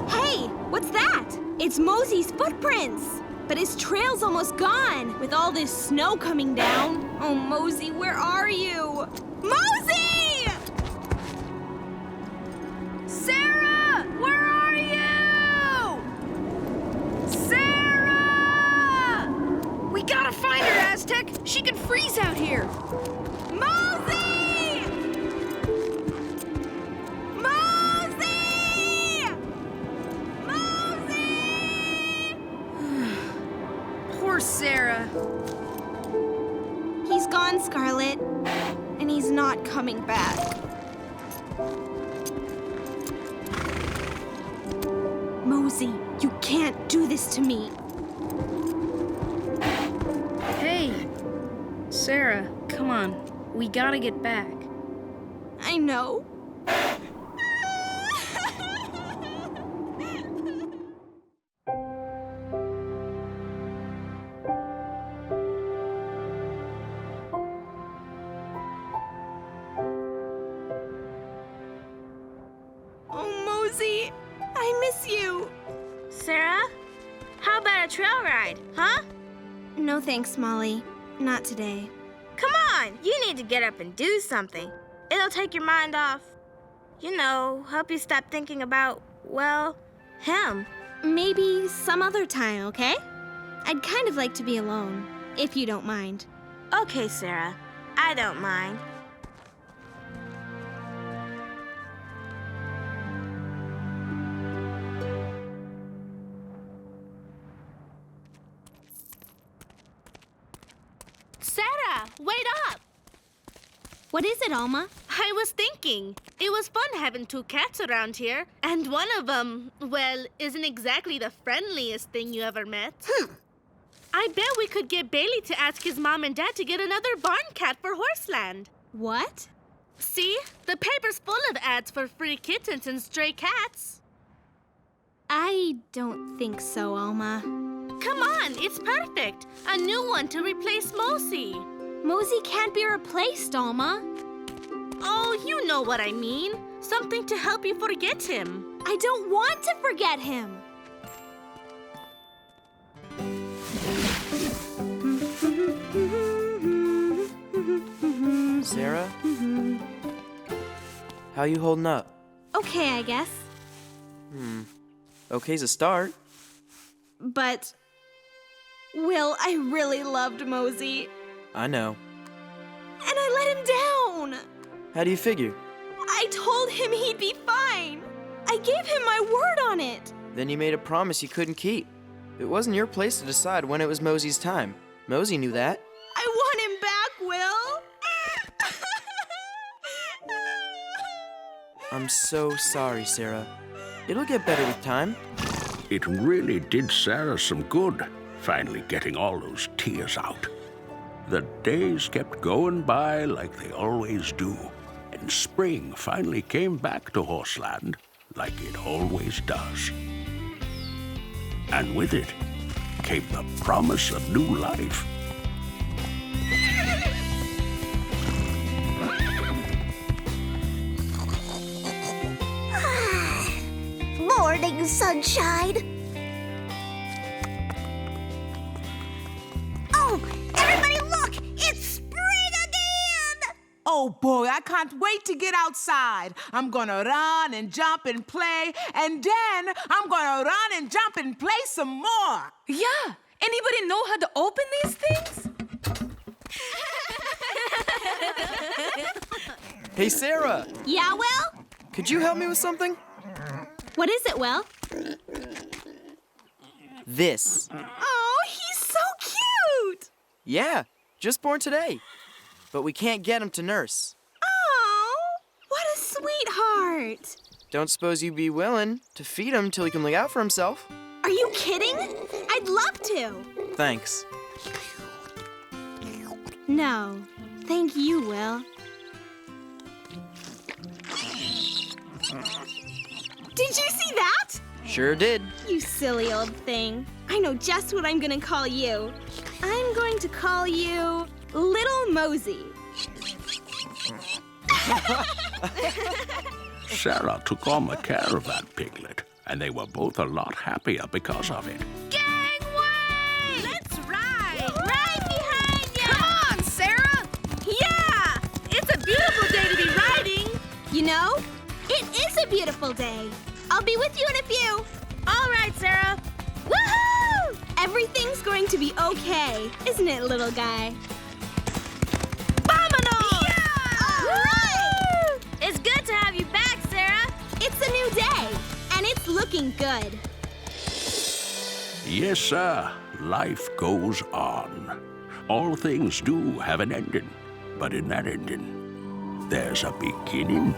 Hey, what's that? It's Mosey's footprints. But his trail's almost gone with all this snow coming down. Oh, Mosey, where are you? Mosey! Sarah, where are you? Sarah! We gotta find her, Aztec. She can freeze out here. Mosey! Mosey! Mosey! Poor Sarah. He's gone, Scarlet. And he's not coming back. Mosey, you can't do this to me. Hey, Sarah, come on. We gotta get back. I know. Oh, Mosey, I miss you. Sarah, how about a trail ride, huh? No thanks, Molly. Not today. Come on, you need to get up and do something. It'll take your mind off. You know, help you stop thinking about, well, him. Maybe some other time, okay? I'd kind of like to be alone, if you don't mind. Okay, Sarah, I don't mind. Sarah, wait up! What is it, Alma? I was thinking, it was fun having two cats around here, and one of them, well, isn't exactly the friendliest thing you ever met. I bet we could get Bailey to ask his mom and dad to get another barn cat for Horseland. What? See? The paper's full of ads for free kittens and stray cats. I don't think so, Alma. Come on, it's perfect. A new one to replace Mosey. Mosey can't be replaced, Alma. Oh, you know what I mean. Something to help you forget him. I don't want to forget him. Sarah? How you holding up? Okay, I guess. Okay's a start. But, Will, I really loved Mosey. I know. And I let him down. How do you figure? I told him he'd be fine. I gave him my word on it. Then you made a promise you couldn't keep. It wasn't your place to decide when it was Mosey's time. Mosey knew that. I want him back, Will. I'm so sorry, Sarah. It'll get better with time. It really did Sarah some good, finally getting all those tears out. The days kept going by like they always do, and spring finally came back to Horseland like it always does. And with it came the promise of new life. Morning sunshine. Oh, everybody look! It's spring again! Oh boy, I can't wait to get outside. I'm gonna run and jump and play, and then I'm gonna run and jump and play some more. Yeah! Anybody know how to open these things? Hey, Sarah! Yeah, Will? Could you help me with something? What is it, Will? This. Oh, he's so cute! Yeah, just born today. But we can't get him to nurse. Oh, what a sweetheart. Don't suppose you'd be willing to feed him till he can look out for himself? Are you kidding? I'd love to. Thanks. No, thank you, Will. Did you see that? Sure did. You silly old thing. I know just what I'm gonna call you. I'm going to call you Little Mosey. Sarah took on the care of that piglet, and they were both a lot happier because of it. Gangway! Let's ride! Right behind you! Come on, Sarah! Yeah! It's a beautiful day to be riding! You know, it is a beautiful day. I'll be with you in a few. All right, Sarah. Woohoo! Everything's going to be okay, isn't it, little guy? Vámonos! Yeah! All right! It's good to have you back, Sarah. It's a new day, and it's looking good. Yes, sir. Life goes on. All things do have an ending, but in that ending, there's a beginning.